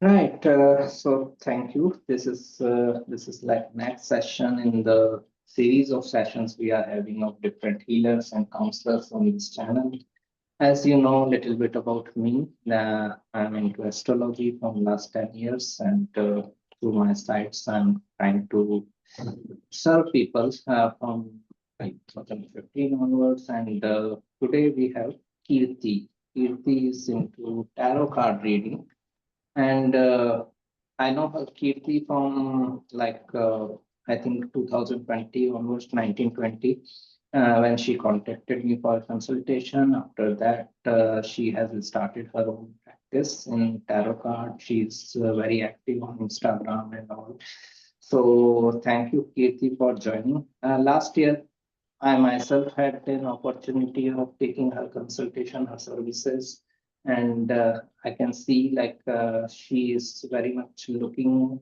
Right. So thank you. This is like next session in the series of sessions we are having of different healers and counselors on this channel. As you know, a little bit about me. I'm into astrology from last 10 years, and through my sites, I'm trying to serve people from like 2015 onwards. And today we have Kirti. Kirti is into tarot card reading, and I know her Kirti from I think 2020, almost 1920, when she contacted me for a consultation. After that, she has started her own practice in tarot card. She's very active on Instagram and all. So thank you, Kirti, for joining. Last year, I myself had an opportunity of taking her consultation, her services, and I can see she is very much looking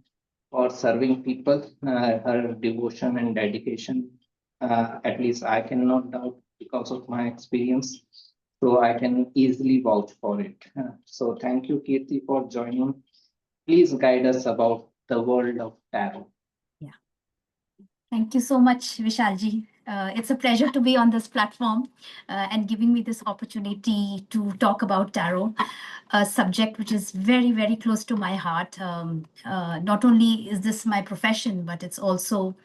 for serving people. Her devotion and dedication, at least I cannot doubt because of my experience. So I can easily vouch for it. So thank you, Kirti, for joining. Please guide us about the world of tarot. Yeah. Thank you so much, Vishalji. It's a pleasure to be on this platform and giving me this opportunity to talk about tarot, a subject which is very, very close to my heart. Not only is this my profession, but it's also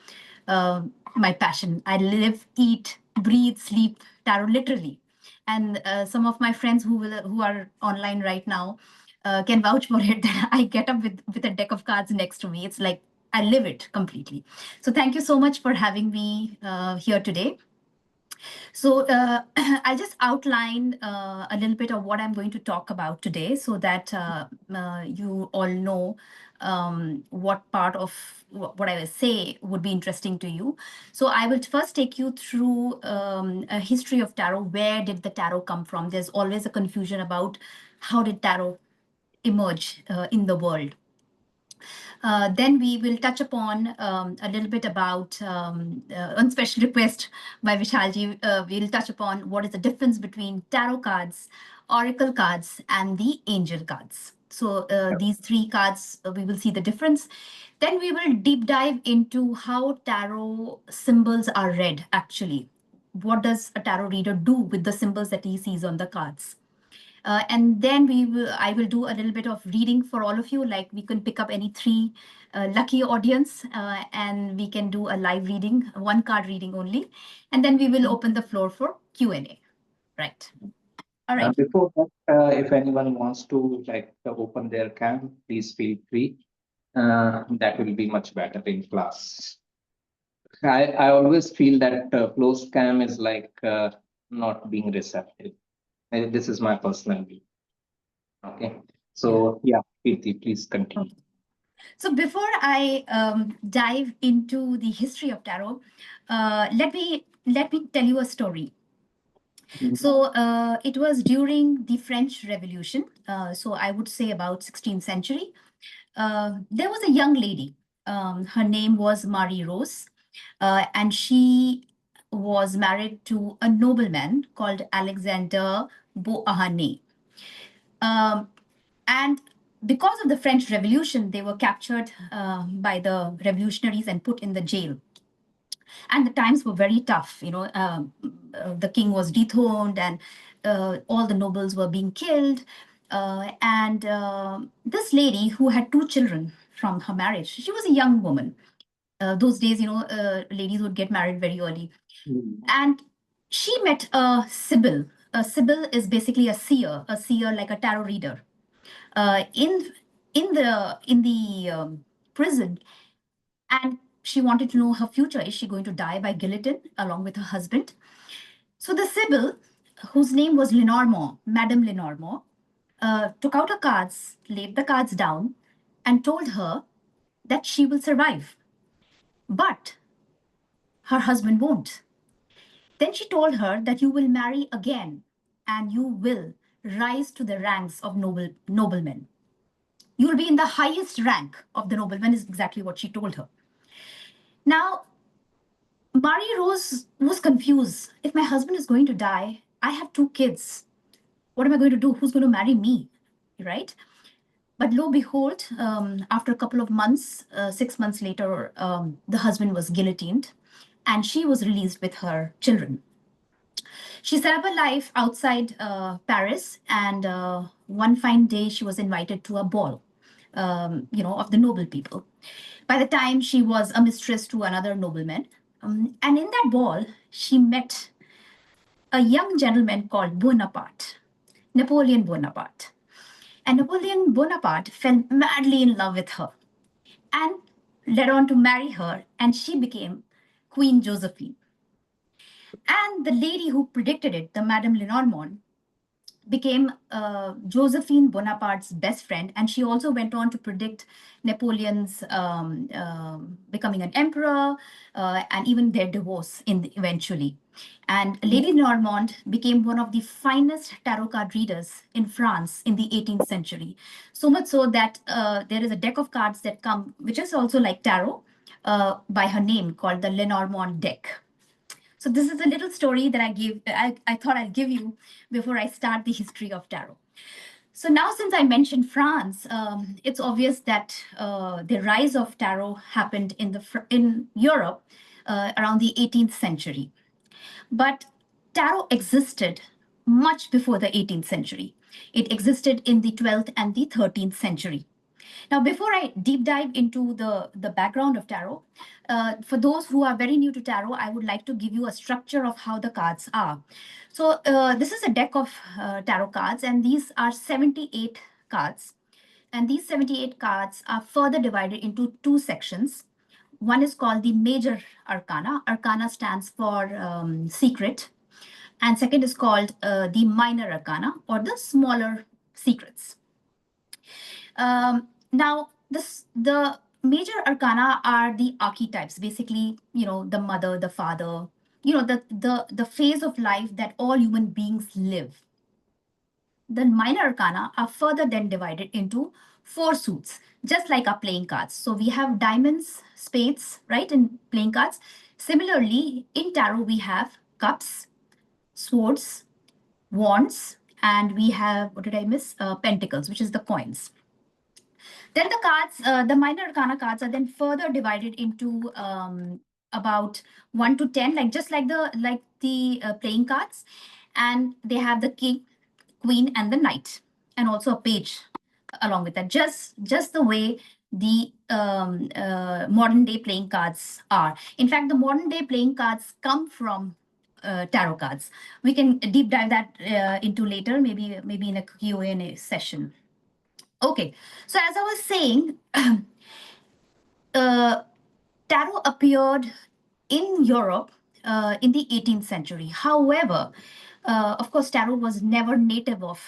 uh, my passion. I live, eat, breathe, sleep tarot literally. And some of my friends who are online right now can vouch for it that I get up with a deck of cards next to me. It's like I live it completely. So thank you so much for having me here today. So I'll just outline a little bit of what I'm going to talk about today so that you all know what part of what I will say would be interesting to you. So I will first take you through a history of tarot. Where did the tarot come from? There's always a confusion about how did tarot emerge in the world. Then we will touch upon a little bit about, on special request by Vishalji, we'll touch upon what is the difference between tarot cards, oracle cards, and the angel cards. So these three cards, we will see the difference. Then we will deep dive into how tarot symbols are read actually. What does a tarot reader do with the symbols that he sees on the cards? And then I will do a little bit of reading for all of you. Like we can pick up any three lucky audience and we can do a live reading, one card reading only. And then we will open the floor for Q&A. Right. All right. Before that, if anyone wants to open their cam, please feel free. That will be much better in class. I always feel that closed cam is not being receptive. This is my personal view. Okay. So yeah, Kirti, please continue. Okay. So before I dive into the history of tarot, let me tell you a story. So it was during the French Revolution. So I would say about 16th century. There was a young lady. Her name was Marie Rose, and she was married to a nobleman called Alexander Beauharnais. Um, and because of the French Revolution, they were captured by the revolutionaries and put in the jail. And the times were very tough. The king was dethroned, and all the nobles were being killed. And this lady, who had two children from her marriage, she was a young woman. Those days, ladies would get married very early. And she met a sibyl. A sibyl is basically a seer like a tarot reader. In the prison, and she wanted to know her future. Is she going to die by guillotine along with her husband? So the sibyl, whose name was Lenormand, Madame Lenormand, took out her cards, laid the cards down, and told her that she will survive, but her husband won't. Then she told her that you will marry again, and you will rise to the ranks of noblemen. You will be in the highest rank of the noblemen, is exactly what she told her. Now, Marie Rose was confused. If my husband is going to die, I have two kids. What am I going to do? Who's going to marry me? Right? But lo behold, after a couple of months, 6 months later, the husband was guillotined and she was released with her children. She set up a life outside Paris, and one fine day she was invited to a ball, of the noble people. By the time she was a mistress to another nobleman, and in that ball she met a young gentleman called Bonaparte, Napoleon Bonaparte. And Napoleon Bonaparte fell madly in love with her and led on to marry her, and she became Queen Josephine. And the lady who predicted it, the Madame Lenormand, became Josephine Bonaparte's best friend, and she also went on to predict Napoleon's becoming an emperor and even their divorce eventually. And Lady Normand became one of the finest tarot card readers in France in the 18th century. So much so that there is a deck of cards that come, which is also like tarot, by her name, called the Lenormand deck. So this is a little story that I thought I'd give you before I start the history of tarot. So now, since I mentioned France, it's obvious that the rise of tarot happened in Europe around the 18th century. But tarot existed much before the 18th century. It existed in the 12th and the 13th century. Now, before I deep dive into the background of tarot, for those who are very new to tarot, I would like to give you a structure of how the cards are. So this is a deck of tarot cards, and these are 78 cards. And these 78 cards are further divided into two sections. One is called the Major Arcana. Arcana stands for secret. And second is called the Minor Arcana, or the smaller secrets. Now, the major arcana are the archetypes, basically, the mother, the father, the phase of life that all human beings live. The minor arcana are further then divided into four suits, just like our playing cards. So we have diamonds, spades, right, in playing cards. Similarly, in tarot, we have cups, swords, wands, and we have, what did I miss? Pentacles, which is the coins. Then the cards, the minor arcana cards are then further divided into about 1 to 10, just like the playing cards. And they have the king, queen, and the knight, and also a page along with that, just the way the modern day playing cards are. In fact, the modern day playing cards come from tarot cards. We can deep dive that into later, maybe in a Q&A session. Okay, so as I was saying, tarot appeared in Europe in the 18th century. However, of course, tarot was never native of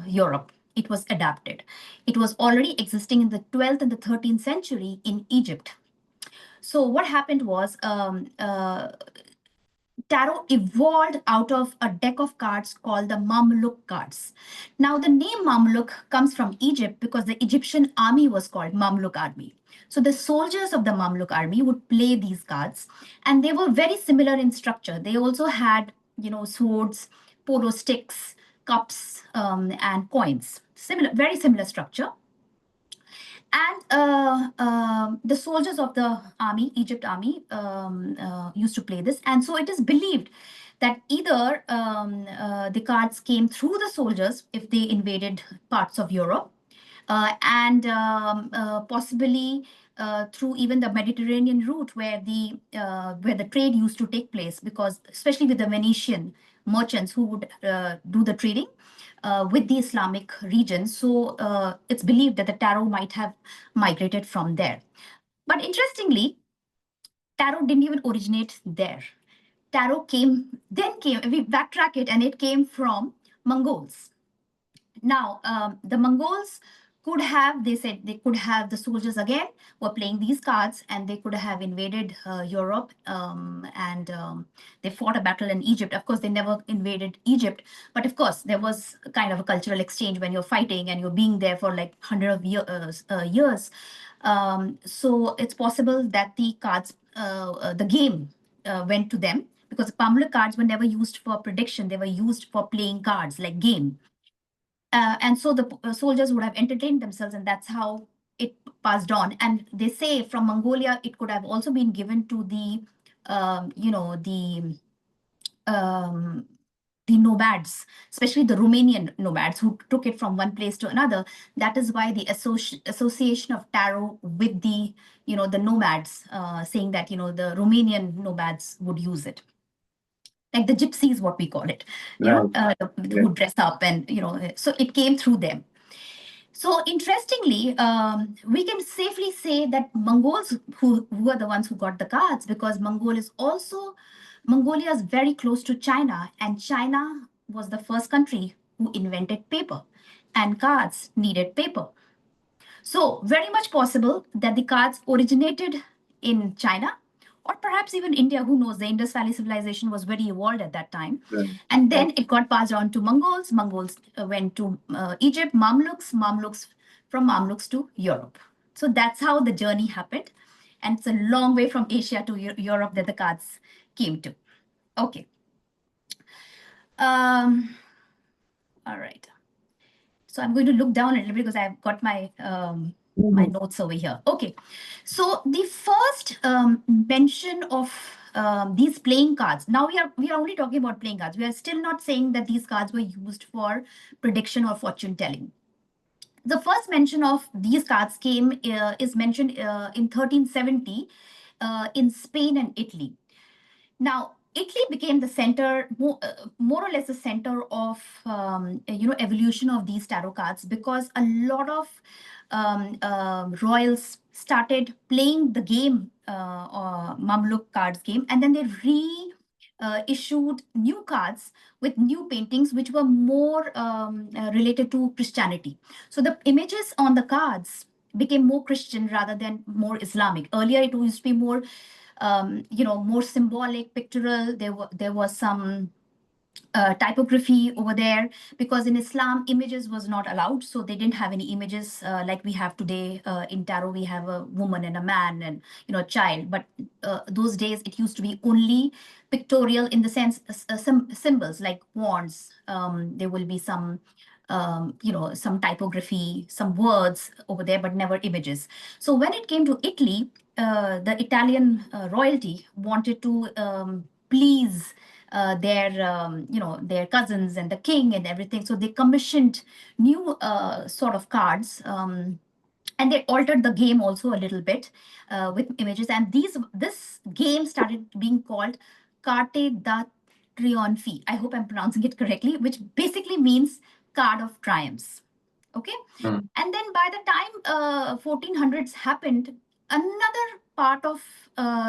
Europe. It was adapted. It was already existing in the 12th and the 13th century in Egypt. So what happened was tarot evolved out of a deck of cards called the Mamluk cards. Now, the name Mamluk comes from Egypt because the Egyptian army was called Mamluk army. So the soldiers of the Mamluk army would play these cards, and they were very similar in structure. They also had, swords, polo sticks, cups, and coins. Very similar structure. And the soldiers of the army, Egypt army, used to play this. And so it is believed that either the cards came through the soldiers if they invaded parts of Europe, and possibly through even the Mediterranean route where the trade used to take place, because especially with the Venetian merchants who would do the trading with the Islamic region. So it's believed that the tarot might have migrated from there. But interestingly, tarot didn't even originate there. Tarot we backtrack it, and it came from Mongols. Now, the Mongols they said they could have, the soldiers again were playing these cards, and they could have invaded Europe, and they fought a battle in Egypt. Of course, they never invaded Egypt, but of course, there was kind of a cultural exchange when you're fighting and you're being there for like hundreds of years. So it's possible that the cards, the game went to them, because Mamluk cards were never used for prediction. They were used for playing cards, like game. And so the soldiers would have entertained themselves, and that's how it passed on. And they say from Mongolia, it could have also been given to the, um, the nomads, especially the Romanian nomads who took it from one place to another. That is why the association of tarot with the, the nomads, saying that, the Romanian nomads would use it. Like the gypsies, what we call it, who dress up and, so it came through them. So interestingly, we can safely say that Mongols who are the ones who got the cards, because Mongolia is very close to China, and China was the first country who invented paper, and cards needed paper. So very much possible that the cards originated in China, or perhaps even India. Who knows? The Indus Valley civilization was very evolved at that time. And then it got passed on to Mongols. Mongols went to Egypt, Mamluks from Mamluks to Europe. So that's how the journey happened. And it's a long way from Asia to Europe that the cards came to. Okay. All right. So I'm going to look down a little bit because I've got my my notes over here. Okay, so the first mention of these playing cards. Now we are only talking about playing cards. We are still not saying that these cards were used for prediction or fortune telling. The first mention of these cards is mentioned in 1370 in Spain and Italy. Now, Italy became the center, more or less the center of evolution of these tarot cards, because a lot of royals started playing the game, Mamluk cards game, and then they issued new cards with new paintings which were more related to Christianity. So the images on the cards became more Christian rather than more Islamic. Earlier, it used to be more more symbolic, pictorial. There was some typography over there, because in Islam, images was not allowed. So they didn't have any images like we have today. In tarot, we have a woman and a man and, a child. But those days, it used to be only pictorial, in the sense, some symbols like wands. There will be some some typography, some words over there, but never images. So when it came to Italy, the Italian royalty wanted to please their cousins and the king and everything. So they commissioned new sort of cards. And they altered the game also a little bit with images. And this game started being called Carte da Trionfi. I hope I'm pronouncing it correctly, which basically means card of triumphs. Okay. And then by the time 1400s happened, another part of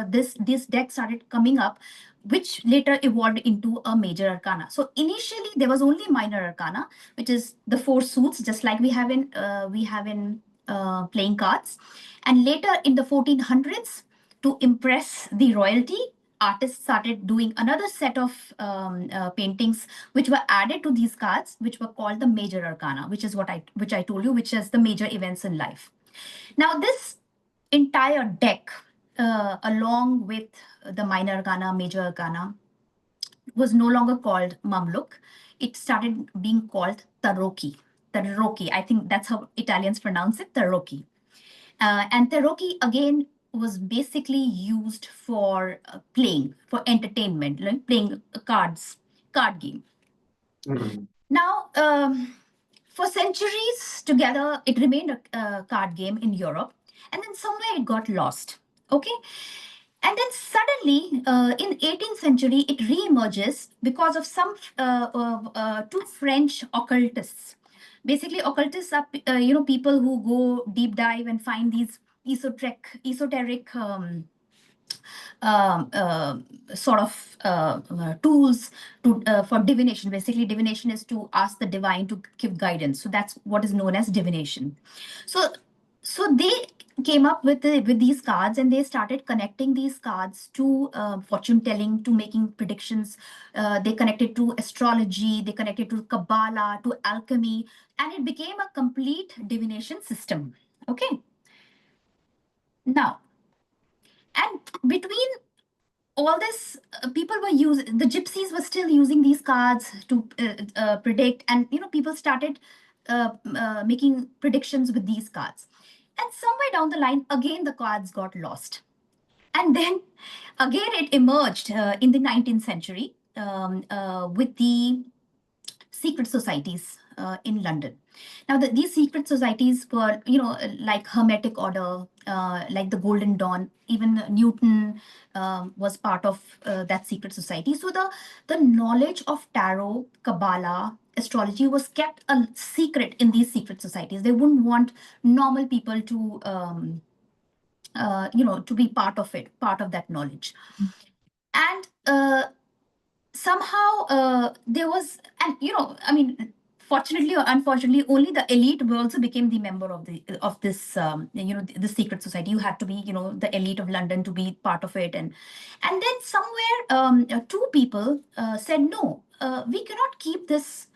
this deck started coming up, which later evolved into a major arcana. So initially there was only minor arcana, which is the four suits, just like we have in playing cards. And later in the 1400s, to impress the royalty, artists started doing another set of paintings which were added to these cards, which were called the major arcana, which is what I told you, which is the major events in life. Now this entire deck, along with the minor arcana, major arcana, was no longer called Mamluk. It started being called Tarocchi. Tarocchi, I think that's how Italians pronounce it, Tarocchi. And Tarocchi, again, was basically used for playing, for entertainment, like playing card game. Now, for centuries together, it remained a card game in Europe, and then somewhere it got lost. Okay. And then suddenly, in 18th century, it re-emerges because of some two French occultists. Basically, occultists are people who go deep dive and find these esoteric sort of tools for divination. Basically, divination is to ask the divine to give guidance. So that's what is known as divination. So they came up with these cards, and they started connecting these cards to fortune telling, to making predictions. They connected to astrology, they connected to Kabbalah, to alchemy, and it became a complete divination system. Okay. Now, and between all this, people were using, the gypsies were still using these cards to predict, and people started making predictions with these cards. And somewhere down the line, again, the cards got lost. And then again, it emerged in the 19th century with the secret societies in London. Now, these secret societies were, like Hermetic Order, like the Golden Dawn. Even Newton was part of that secret society. So the knowledge of tarot, Kabbalah, astrology was kept a secret in these secret societies. They wouldn't want normal people to, to be part of it, part of that knowledge. And somehow there was, and I mean, fortunately or unfortunately, only the elite also became the member of this the secret society. You had to be the elite of London to be part of it. And then somewhere two people said, no, we cannot keep this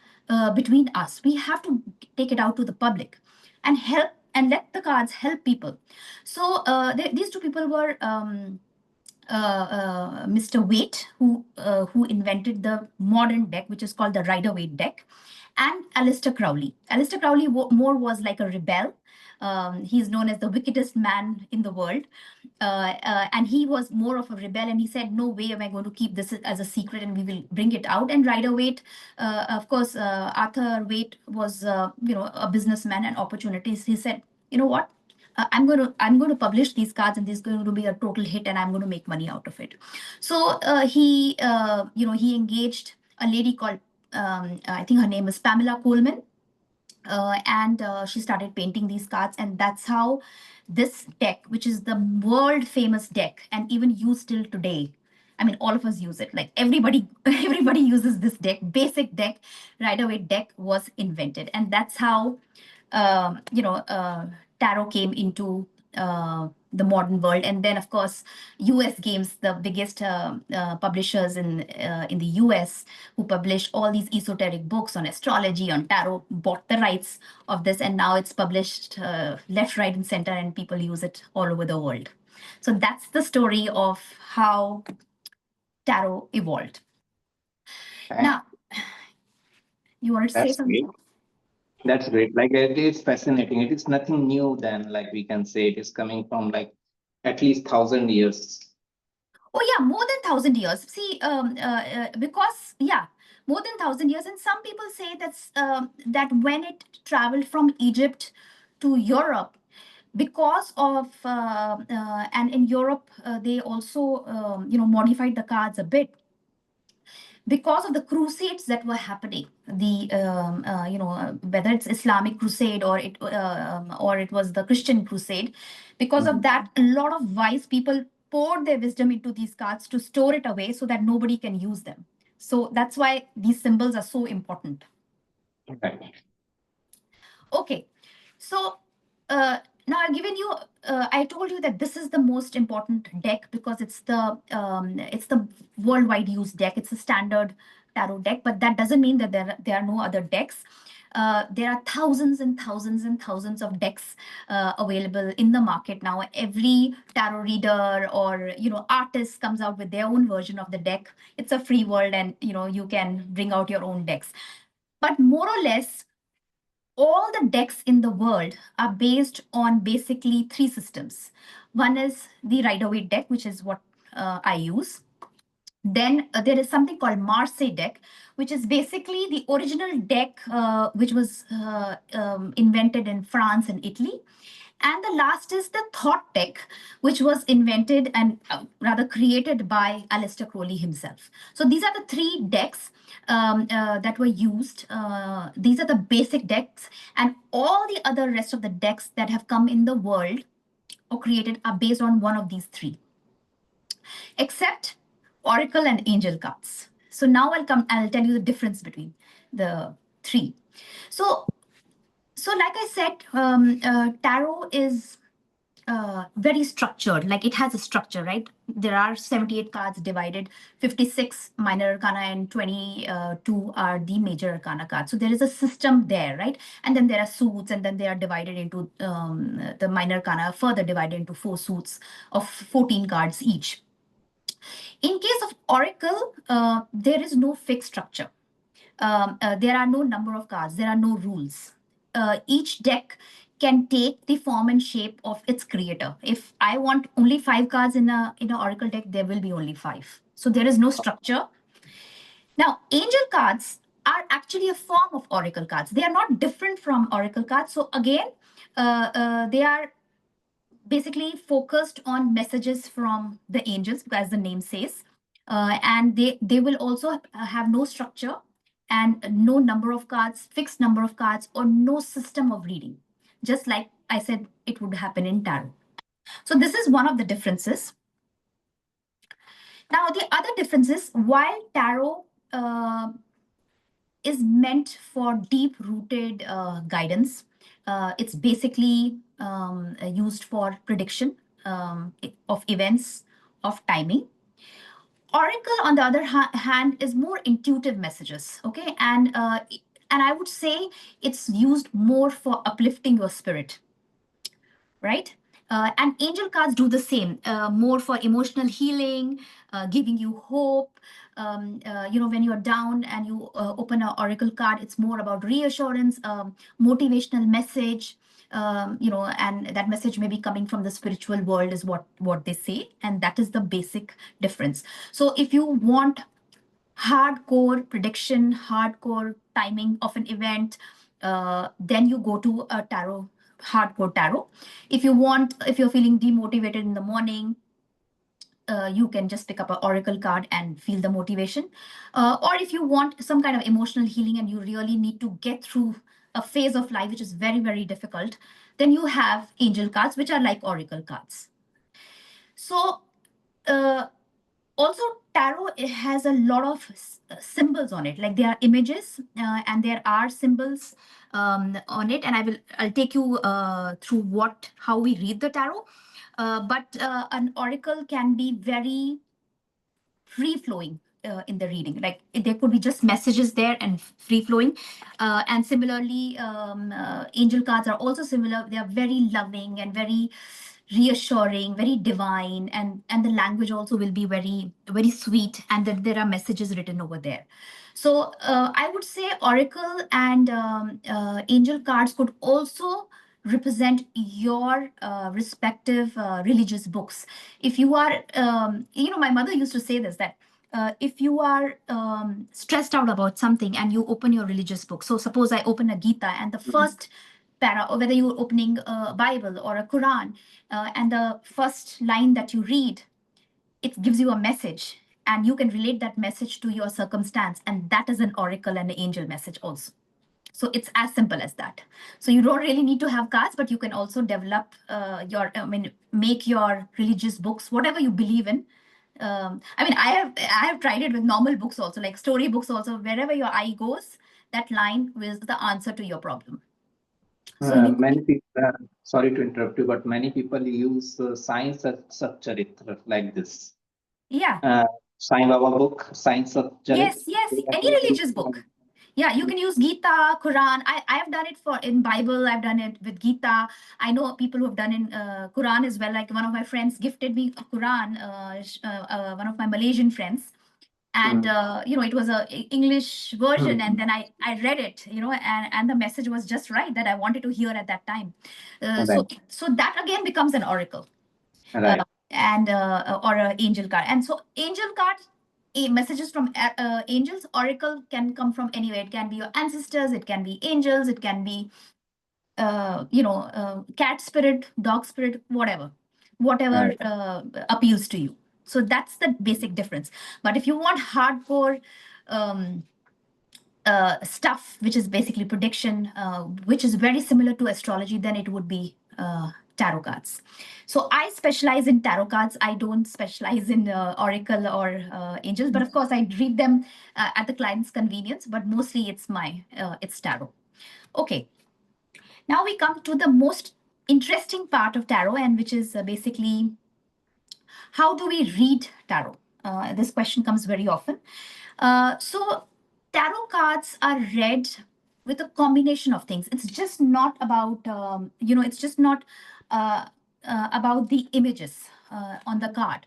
between us. We have to take it out to the public and help, and let the cards help people. So these two people were Mr. Waite, who invented the modern deck, which is called the Rider-Waite deck, and Aleister Crowley. Aleister Crowley more was like a rebel. He's known as the wickedest man in the world. And he was more of a rebel, and he said, no way am I going to keep this as a secret, and we will bring it out. And Rider-Waite, of course, Arthur Waite was, a businessman and opportunities. He said, you know what? I'm going to publish these cards, and this is going to be a total hit, and I'm going to make money out of it. So he engaged a lady called, I think her name is Pamela Coleman, and she started painting these cards, and that's how this deck, which is the world famous deck and even used till today. I mean, all of us use it. Like everybody, everybody uses this deck. Basic deck, Rider-Waite deck was invented, and that's how tarot came into the modern world. And then, of course, US Games, the biggest publishers in the US, who publish all these esoteric books on astrology, on tarot, bought the rights of this, and now it's published left, right, and center, and people use it all over the world. So that's the story of how tarot evolved. Now, you wanted to say something? Great. That's great. Like it is fascinating. It is nothing new then, like we can say it is coming from like at least 1,000 years. Oh yeah, more than 1,000 years. See, because more than 1,000 years, and some people say that when it traveled from Egypt to Europe, because of and in Europe they also modified the cards a bit because of the crusades that were happening. The whether it's Islamic crusade or it was the Christian crusade. Because of that, a lot of wise people poured their wisdom into these cards to store it away so that nobody can use them. So that's why these symbols are so important. Okay. Okay, so now I've given you, I told you that this is the most important deck because it's the worldwide used deck. It's a standard tarot deck, but that doesn't mean that there are no other decks. There are thousands and thousands and thousands of decks available in the market now. Every tarot reader or artist comes out with their own version of the deck. It's a free world, and you can bring out your own decks. But more or less, all the decks in the world are based on basically three systems. One is the Rider-Waite deck, which is what I use. Then there is something called Marseille deck, which is basically the original deck which was invented in France and Italy. And the last is the Thought deck, which was invented and rather created by Aleister Crowley himself. So these are the three decks that were used. These are the basic decks, and all the other rest of the decks that have come in the world or created are based on one of these three, except Oracle and Angel cards. So now I'll tell you the difference between the three. So like I said, tarot is very structured. Like it has a structure, right? There are 78 cards divided, 56 minor arcana and 22 are the major arcana cards. So there is a system there, right? And then there are suits, and then they are divided into the minor arcana further divided into 4 suits of 14 cards each. In case of Oracle, there is no fixed structure. There are no number of cards. There are no rules. each deck can take the form and shape of its creator. If I want only 5 cards in a oracle deck, there will be only 5. So there is no structure. Now, angel cards are actually a form of oracle cards. They are not different from oracle cards. So again, they are basically focused on messages from the angels, as the name says. And they will also have no structure and no number of cards, fixed number of cards, or no system of reading, just like I said it would happen in tarot. So this is one of the differences. Now, the other difference is, while tarot is meant for deep-rooted guidance, it's basically used for prediction of events, of timing. Oracle, on the other hand, is more intuitive messages, okay? And I would say it's used more for uplifting your spirit, right? And angel cards do the same, more for emotional healing, giving you hope. When you're down and you open an oracle card, it's more about reassurance, motivational message, and that message may be coming from the spiritual world, is what they say. And that is the basic difference. So if you want hardcore prediction, hardcore timing of an event, then you go to a tarot, hardcore tarot. If you're feeling demotivated in the morning, you can just pick up an oracle card and feel the motivation. Or if you want some kind of emotional healing and you really need to get through a phase of life which is very, very difficult, then you have angel cards, which are like oracle cards. So also, tarot, it has a lot of symbols on it. Like, there are images and there are symbols on it, and I'll take you through how we read the tarot. But an oracle can be very free flowing in the reading. Like, there could be just messages there and free flowing. And similarly, angel cards are also similar. They are very loving and very reassuring, very divine, and the language also will be very, very sweet, and that there are messages written over there. So I would say oracle and angel cards could also represent your respective religious books. If you are, my mother used to say this, that if you are stressed out about something and you open your religious book, so suppose I open a Gita, and the first para, or whether you're opening a Bible or a Quran, and the first line that you read, it gives you a message, and you can relate that message to your circumstance, and that is an oracle and an angel message also. So it's as simple as that. So you don't really need to have cards, but you can also develop make your religious books, whatever you believe in. I have tried it with normal books also, like story books also. Wherever your eye goes, that line is the answer to your problem. So many people, sorry to interrupt you, but many people use Science Satcharitra like this. Yeah. Sai Baba book, Science Satcharit. Yes, any religious book. Yeah, you can use Gita, Quran. I have done it in Bible. I've done it with Gita. I know people who have done in Quran as well. Like, one of my friends gifted me a Quran, one of my Malaysian friends. And, it was a English version. And then I read it, and the message was just right, that I wanted to hear at that time. So that again becomes an oracle. Right. And or an angel card. And so angel cards, messages from angels, oracle can come from anywhere. It can be your ancestors, it can be angels, it can be cat spirit, dog spirit, whatever appeals to you. So that's the basic difference. But if you want hardcore stuff, which is basically prediction, which is very similar to astrology, then it would be tarot cards. So I specialize in tarot cards. I don't specialize in oracle or angels, but of course I read them at the client's convenience. But mostly it's tarot. Okay. Now we come to the most interesting part of tarot, and which is basically, how do we read tarot? This question comes very often. So tarot cards are read with a combination of things. It's just not about, it's just not about the images on the card.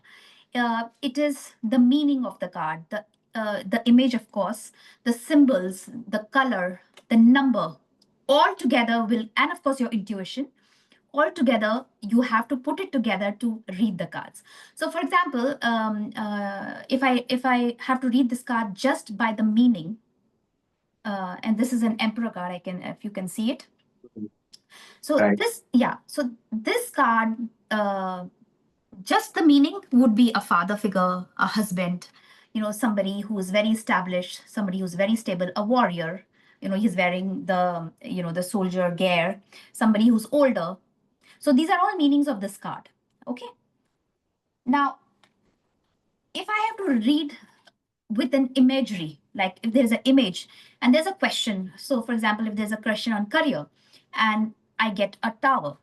It is the meaning of the card, the image, of course, the symbols, the color, the number, all together will, and of course your intuition, all together you have to put it together to read the cards. So for example, if I have to read this card just by the meaning, and this is an emperor card, I can, if you can see it. So Right. so this card, just the meaning would be a father figure, a husband, somebody who is very established, somebody who's very stable, a warrior, he's wearing the soldier gear, somebody who's older. So these are all meanings of this card. Okay. Now, if I have to read with an imagery, like if there's an image and there's a question. So for example, if there's a question on career and I get a tower.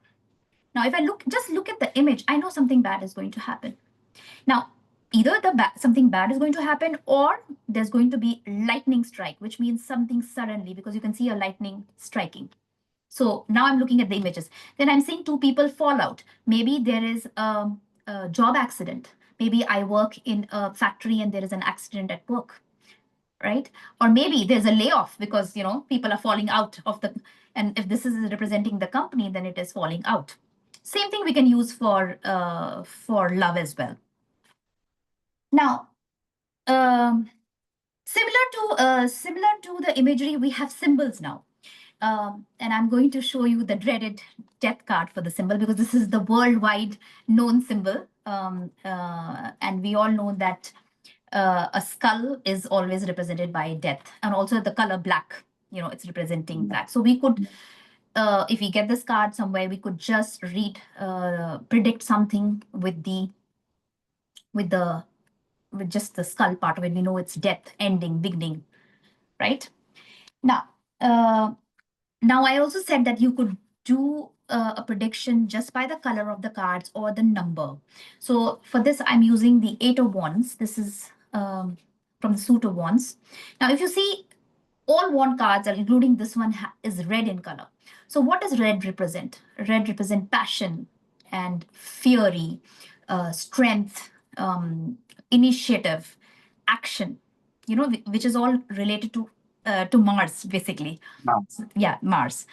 Now, if I just look at the image, I know something bad is going to happen. Now, either something bad is going to happen, or there's going to be lightning strike, which means something suddenly, because you can see a lightning striking. So now I'm looking at the images. Then I'm seeing two people fall out. Maybe there is a job accident. Maybe I work in a factory and there is an accident at work, right? Or maybe there's a layoff because people are falling out of the. And if this is representing the company, then it is falling out. Same thing we can use for love as well. Now, similar to the imagery, we have symbols now. And I'm going to show you the dreaded death card for the symbol, because this is the worldwide known symbol. And we all know that a skull is always represented by death, and also the color black, it's representing black. So we could, if we get this card somewhere, we could just predict something with just the skull part of it. We know it's death, ending, beginning, right? Now, I also said that you could do a prediction just by the color of the cards or the number. So for this, I'm using the 8 of Wands. This is from the suit of Wands. Now, if you see, all wand cards, including this one, is red in color. So what does red represent? Red represents passion and fury, strength, initiative, action, which is all related to Mars, basically. Mars. Yeah, Mars.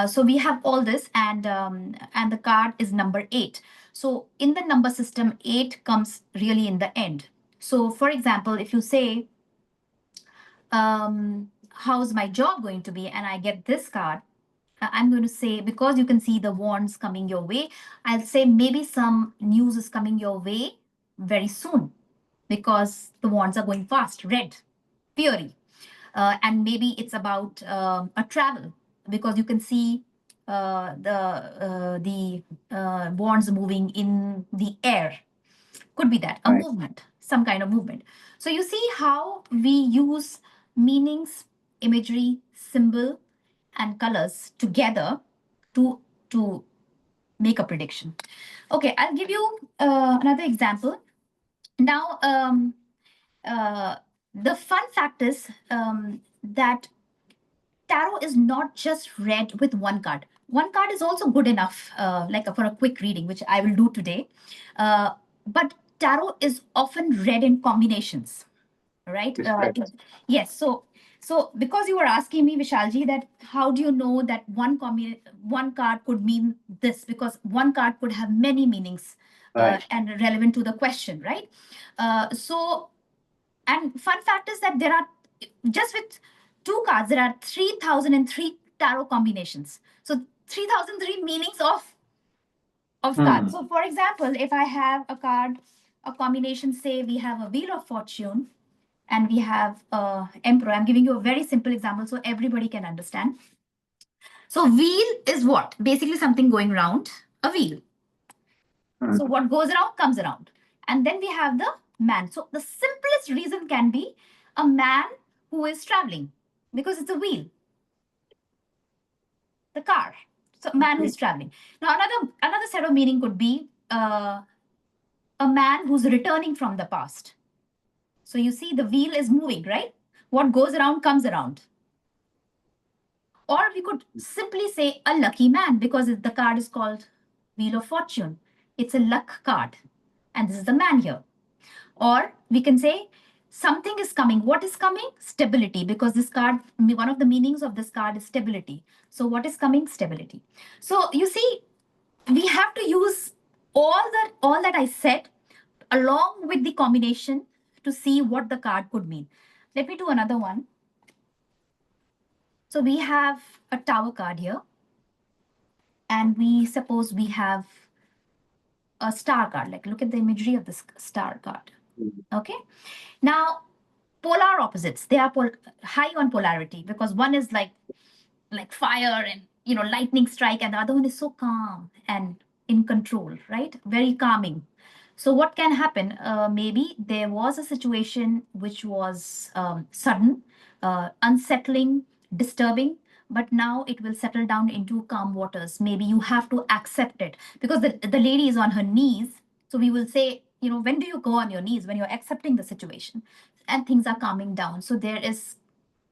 So we have all this, and the card is number 8. So in the number system, 8 comes really in the end. So for example, if you say, how's my job going to be, and I get this card, I'm going to say, because you can see the wands coming your way, I'll say maybe some news is coming your way very soon, because the wands are going fast, red, fury. And maybe it's about a travel, because you can see the wands moving in the air. Could be that, a Right. movement, some kind of movement. So you see how we use meanings, imagery, symbol, and colors together to make a prediction. Okay, I'll give you another example. Now, the fun fact is that tarot is not just read with one card. One card is also good enough, like for a quick reading, which I will do today. But tarot is often read in combinations, right? Yes. So because you were asking me, Vishalji, that how do you know that one card could mean this? Because one card could have many meanings, Right. and relevant to the question, right? And fun fact is that there are, just with 2 cards, there are 3003 tarot combinations. So 3003 meanings of cards. So for example, if I have a card, a combination, say we have a Wheel of Fortune and we have Emperor. I'm giving you a very simple example so everybody can understand. So wheel is what? Basically something going around, a wheel. So what goes around comes around. And then we have the man. So the simplest reason can be a man who is traveling, because it's a wheel. The car. So man who's traveling. Now another set of meaning could be a man who's returning from the past. So you see the wheel is moving, right? What goes around comes around. Or we could simply say a lucky man, because the card is called Wheel of Fortune. It's a luck card. And this is the man here. Or we can say something is coming. What is coming? Stability, because this card, one of the meanings of this card is stability. So what is coming? Stability. So you see, we have to use all that I said along with the combination to see what the card could mean. Let me do another one. So we have a tower card here, and we suppose we have a star card. Like, look at the imagery of this star card. Okay. Now, polar opposites, they are high on polarity, because one is like fire and lightning strike, and the other one is so calm and in control, right? Very calming. So what can happen? Maybe there was a situation which was sudden, unsettling, disturbing, but now it will settle down into calm waters. Maybe you have to accept it, because the lady is on her knees. So we will say, when do you go on your knees? When you're accepting the situation and things are calming down. So there is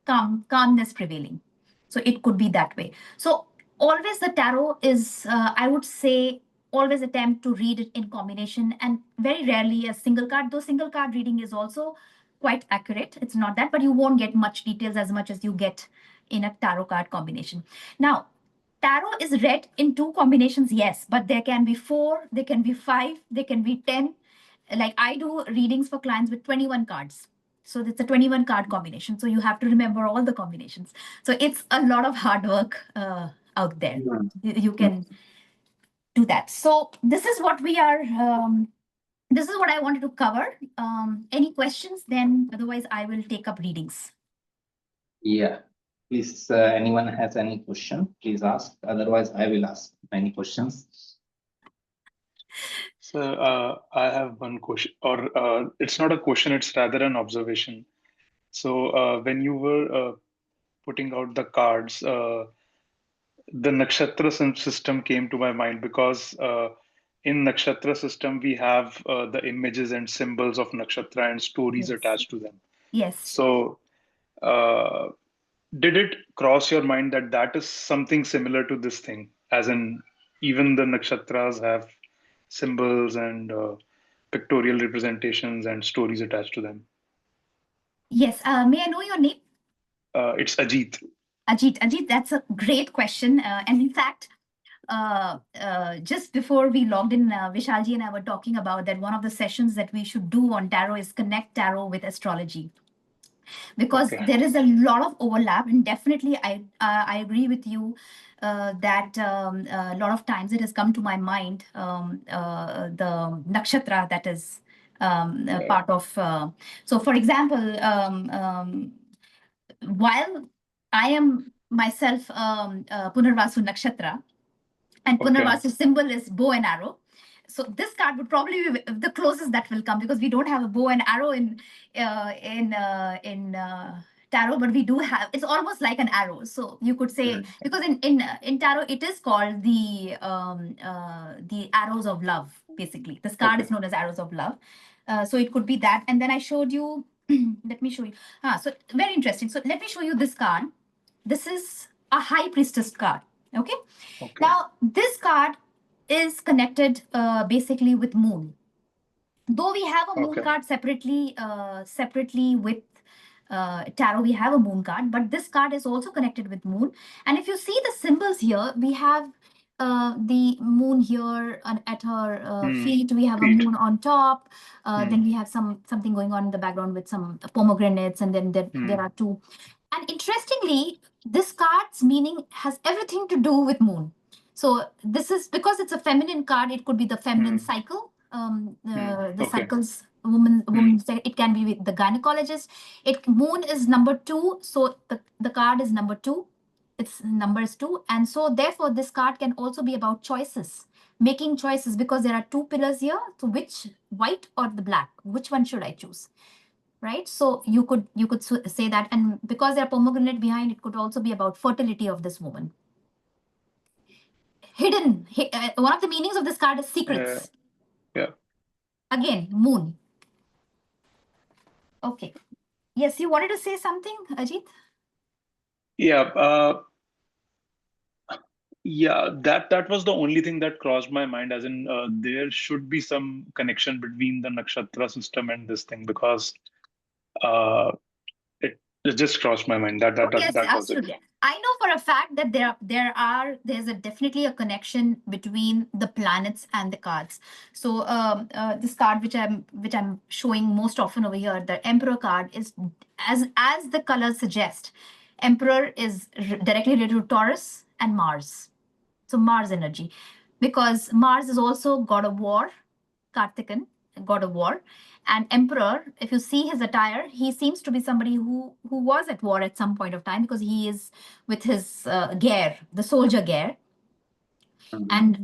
calmness prevailing. So it could be that way. So always the tarot is, I would say, always attempt to read it in combination, and very rarely a single card. Though single card reading is also quite accurate. It's not that, but you won't get much details as much as you get in a tarot card combination. Now, tarot is read in two combinations, yes, but there can be 4, there can be 5, there can be 10. Like I do readings for clients with 21 cards. So it's a 21 card combination. So you have to remember all the combinations. So it's a lot of hard work out there. You can do that. So this is what we are, this is what I wanted to cover. Any questions? Then otherwise I will take up readings. Yeah, please, anyone has any question, please ask. Otherwise, I will ask many questions. So I have one question, or it's not a question, it's rather an observation. So when you were putting out the cards, the nakshatra system came to my mind, because in nakshatra system we have the images and symbols of nakshatra and stories Yes. attached to them. Yes. So did it cross your mind that that is something similar to this thing, as in even the nakshatras have symbols and pictorial representations and stories attached to them? Yes. May I know your name? It's Ajit. Ajit, that's a great question. And in fact, just before we logged in, Vishalji and I were talking about that one of the sessions that we should do on tarot is connect tarot with astrology, because Okay. there is a lot of overlap, and definitely I agree with you that a lot of times it has come to my mind, the nakshatra that is part of. So, for example, while I am myself Punarvasu nakshatra, and Okay. Punarvasu symbol is bow and arrow. So this card would probably be the closest that will come, because we don't have a bow and arrow in tarot, but we do have. It's almost like an arrow. So you could say, because in tarot it is called the arrows of love. Basically, this card is known as arrows of love. So it could be that. And then I showed you. Let me show you. So very interesting. So let me show you this card. This is a high priestess card. Okay. Now, this card is connected basically with moon. Though we have a moon card separately with tarot, we have a moon card, but this card is also connected with moon. And if you see the symbols here, we have the moon here at her feet. We have a moon on top. Then we have something going on in the background with some pomegranates, and then there are two. And interestingly, this card's meaning has everything to do with moon. So this is because it's a feminine card. It could be the feminine cycle. The cycles, woman. It can be with the gynecologist. Moon is number 2, so the card is number 2. Its number is 2, and so therefore this card can also be about choices, making choices, because there are 2 pillars here. So which, white or the black? Which one should I choose? Right? So you could say that, and because there are pomegranate behind, it could also be about fertility of this woman. Hidden. One of the meanings of this card is secrets. Yeah. Again, moon. Okay. Yes, you wanted to say something, Ajit? Yeah. Yeah, that was the only thing that crossed my mind, as in there should be some connection between the nakshatra system and this thing, because Uh, it just crossed my mind. That Oh, yes, that was it. absolutely. I know for a fact that there's definitely a connection between the planets and the cards. So this card which I'm showing most often over here, the Emperor card, is as the colors suggest. Emperor is directly related to Taurus and Mars. So Mars energy, because Mars is also god of war, Kartikan, god of war, and emperor. If you see his attire, he seems to be somebody who was at war at some point of time, because he is with his gear, the soldier gear, and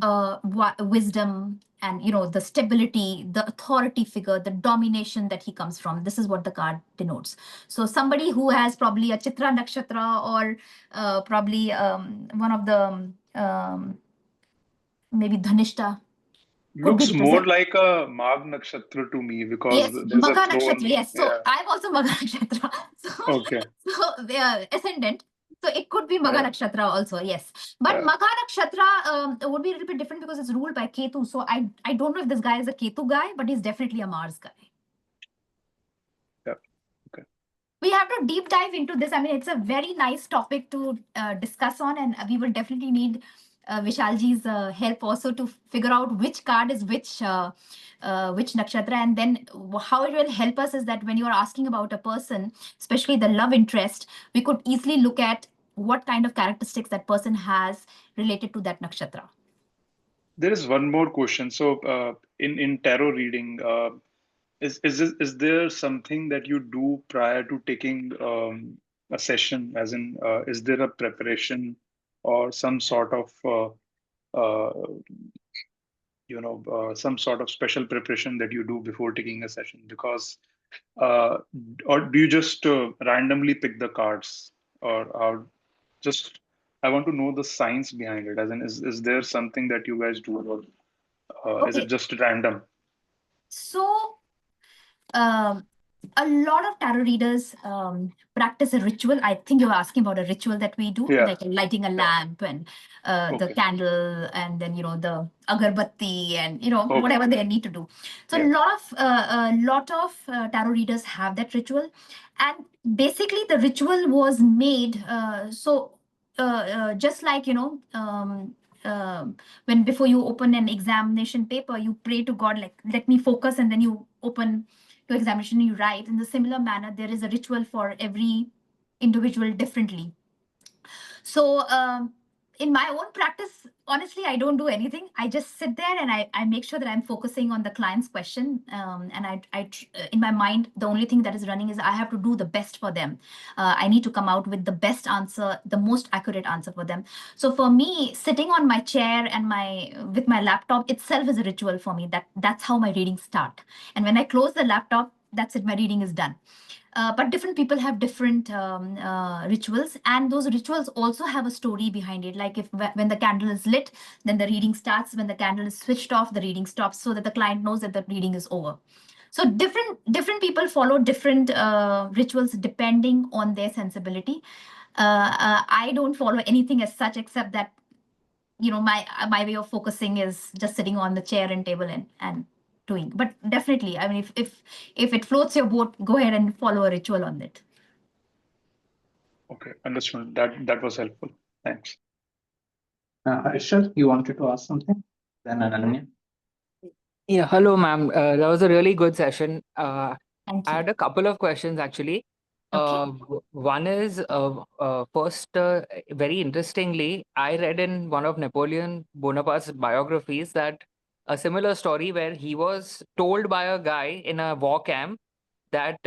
wisdom, and the stability, the authority figure, the domination that he comes from. This is what the card denotes. So somebody who has probably a Chitra nakshatra, or probably one of the maybe Dhanishta could be Looks more represent. like a Magh Nakshatra to me because Yes, there's a Magha Nakshatra. throne. Yes, so Yeah. I'm also Magha Nakshatra. So, Okay. ascendant. So it could be Magha Yeah. Nakshatra also. Yes, but Yeah. Magha Nakshatra would be a little bit different because it's ruled by Ketu. So I don't know if this guy is a Ketu guy, but he's definitely a Mars guy. Yeah. Okay. We have to deep dive into this. I mean, it's a very nice topic to discuss on, and we will definitely need Vishalji's help also to figure out which card is which nakshatra, and then how it will help us is that when you are asking about a person, especially the love interest, we could easily look at what kind of characteristics that person has related to that nakshatra. There is one more question. So, in tarot reading, is there something that you do prior to taking a session? As in, is there a preparation or some sort of some sort of special preparation that you do before taking a session? Because uh, or do you just randomly pick the cards, or just I want to know the science behind it. As in, is there something that you guys do, or is it Okay, just random? so um, a lot of tarot readers practice a ritual. I think you're asking about a ritual that we do, Yeah. like lighting a lamp, and the Okay. candle, and then the agarbatti, and Okay. whatever they need to do. So Yeah. a lot of tarot readers have that ritual, and basically the ritual was made just like when before you open an examination paper, you pray to God, like, let me focus, and then you open to examination, you write. In the similar manner, there is a ritual for every individual differently. So in my own practice, honestly, I don't do anything. I just sit there and I make sure that I'm focusing on the client's question. And in my mind, the only thing that is running is I have to do the best for them. I need to come out with the best answer, the most accurate answer for them. So for me, sitting on my chair and with my laptop itself is a ritual for me. That's how my readings start. And when I close the laptop, that's it. My reading is done. But different people have different rituals, and those rituals also have a story behind it. Like when the candle is lit, then the reading starts. When the candle is switched off, the reading stops, so that the client knows that the reading is over. So different people follow different rituals depending on their sensibility. I don't follow anything as such, except that my way of focusing is just sitting on the chair and table and doing. But definitely, I mean, if it floats your boat, go ahead and follow a ritual on it. Okay. Understood. That was helpful. Thanks. Harshal, you wanted to ask something? Then Ananya. Yeah, hello, ma'am. That was a really good session. Thank I you. had a couple of questions actually. Okay. One is first, very interestingly, I read in one of Napoleon Bonaparte's biographies that a similar story where he was told by a guy in a war camp that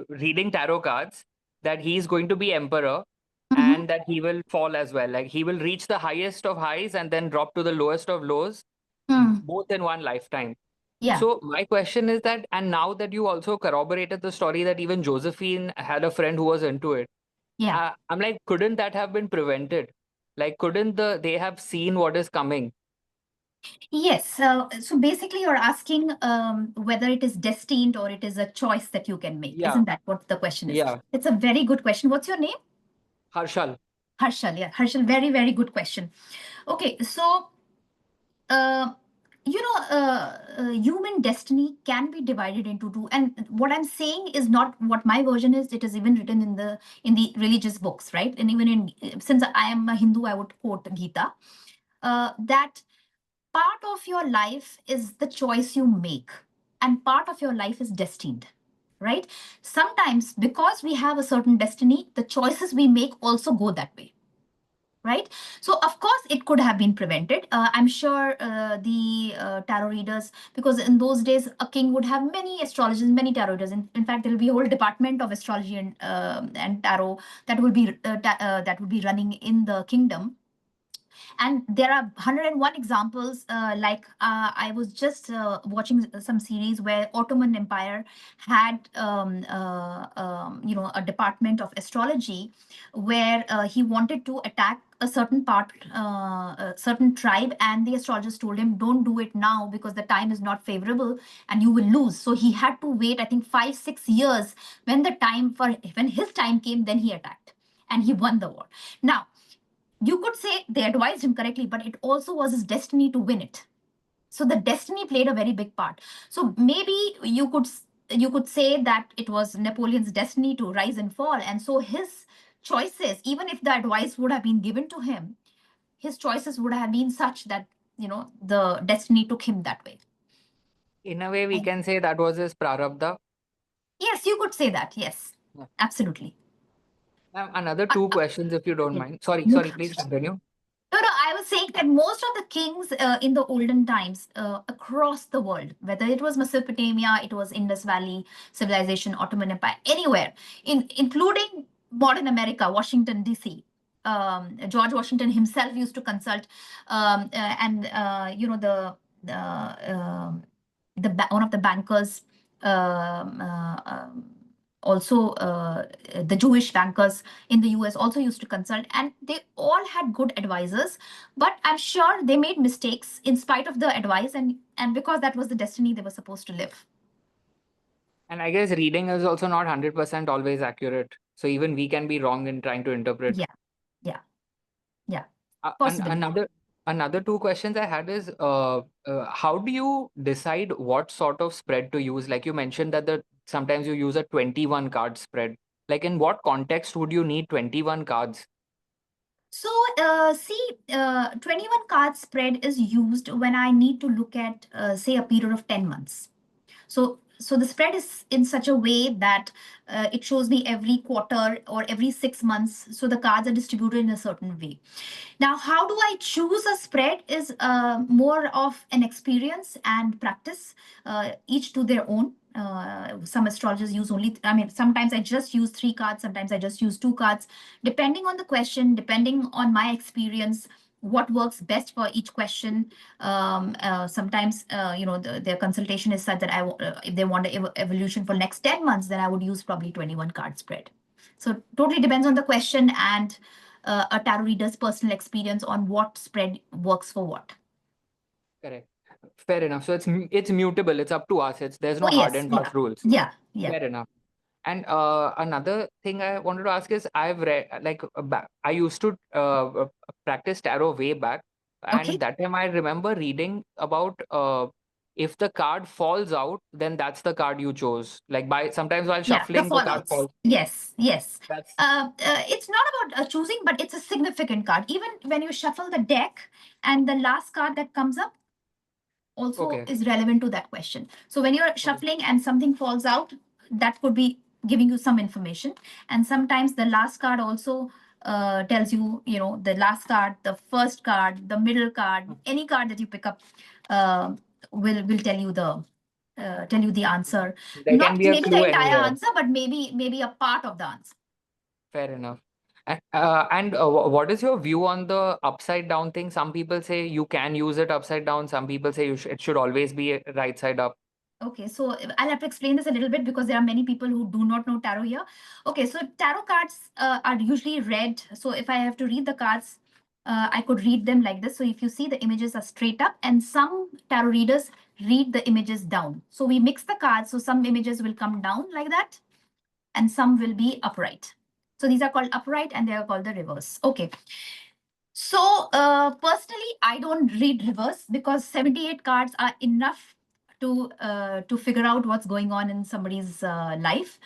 reading tarot cards, that he's going to be emperor Mhm. and that he will fall as well. Like he will reach the highest of highs and then drop to the lowest of lows, Hmm. both in one lifetime. Yeah. So my question is that, and now that you also corroborated the story that even Josephine had a friend who was into it, Yeah. I'm like, couldn't that have been prevented? Like, couldn't they have seen what is coming? Yes. So basically, you're asking whether it is destined or it is a choice that you can make. Yeah, Isn't that what the question is? yeah. It's a very good question. What's your name? Harshal. Harshal. Yeah, Harshal. Very, very good question. Okay. So uh, Human destiny can be divided into two, and what I'm saying is not what my version is. It is even written in the religious books, right? And even since I am a Hindu, I would quote Gita, that part of your life is the choice you make, and part of your life is destined, right? Sometimes because we have a certain destiny, the choices we make also go that way, right? So of course it could have been prevented. I'm sure the tarot readers, because in those days a king would have many astrologers, many tarot readers. In fact, there will be a whole department of astrology and tarot that will be that would be running in the kingdom. And there are 101 examples. I was just watching some series where Ottoman Empire had a department of astrology where he wanted to attack a certain a certain tribe, and the astrologers told him, don't do it now because the time is not favorable and you will lose. So he had to wait, I think, 5-6 years. When his time came, then he attacked and he won the war. Now, you could say they advised him correctly, but it also was his destiny to win it. So the destiny played a very big part. So maybe you could say that it was Napoleon's destiny to rise and fall, and so his choices, even if the advice would have been given to him, his choices would have been such that the destiny took him that way. In a way, we can say that was his prarabdha. Yes, you could say that. Yes, Yeah. absolutely. Another two questions, if you don't mind. Sorry, please continue. No, I was saying that most of the kings in the olden times across the world, whether it was Mesopotamia, it was Indus Valley civilization, Ottoman Empire, anywhere, including modern America, Washington, D.C., George Washington himself used to consult, and one of the bankers, also the Jewish bankers in the US also used to consult, and they all had good advisors, but I'm sure they made mistakes in spite of the advice, and because that was the destiny they were supposed to live. And I guess reading is also not 100% always accurate. So even we can be wrong in trying to interpret. Yeah. Uh, Possibly. another two questions I had is how do you decide what sort of spread to use? Like you mentioned that sometimes you use a 21 card spread. Like in what context would you need 21 cards? So, 21 card spread is used when I need to look at, say, a period of 10 months. So the spread is in such a way that it shows me every quarter or every 6 months. So the cards are distributed in a certain way. Now, how do I choose a spread is more of an experience and practice, each to their own. Some astrologers use sometimes I just use 3 cards, sometimes I just use 2 cards, depending on the question, depending on my experience, what works best for each question. Sometimes, their consultation is such that if they want an evolution for next 10 months, then I would use probably 21 card spread. So totally depends on the question and a tarot reader's personal experience on what spread works for what. Correct. Fair enough. So it's mutable. It's up to us. There's no hard and fast rules. Yeah. Fair enough. And another thing I wanted to ask is I've read I used to practice tarot way back, and Okay. that time I remember reading about if the card falls out, then that's the card you chose. Like sometimes while shuffling, The the card fallouts. falls. Yes. That's It's not about choosing, but it's a significant card. Even when you shuffle the deck and the last card that comes up also okay. is relevant to that question. So when you're shuffling and something falls out, that could be giving you some information. And sometimes the last card also tells you, the last card, the first card, the middle card, any card that you pick up will tell you the answer. There can Not be a maybe clue the entire anywhere. answer, but maybe a part of the answer. Fair enough. And what is your view on the upside down thing? Some people say you can use it upside down. Some people say it should always be right side up. Okay, so I'll have to explain this a little bit because there are many people who do not know tarot here. Okay, so tarot cards are usually read. So if I have to read the cards, I could read them like this. So if you see, the images are straight up, and some tarot readers read the images down. So we mix the cards. So some images will come down like that, and some will be upright. So these are called upright and they are called the reverse. Okay. So personally, I don't read reverse because 78 cards are enough to figure out what's going on in somebody's life.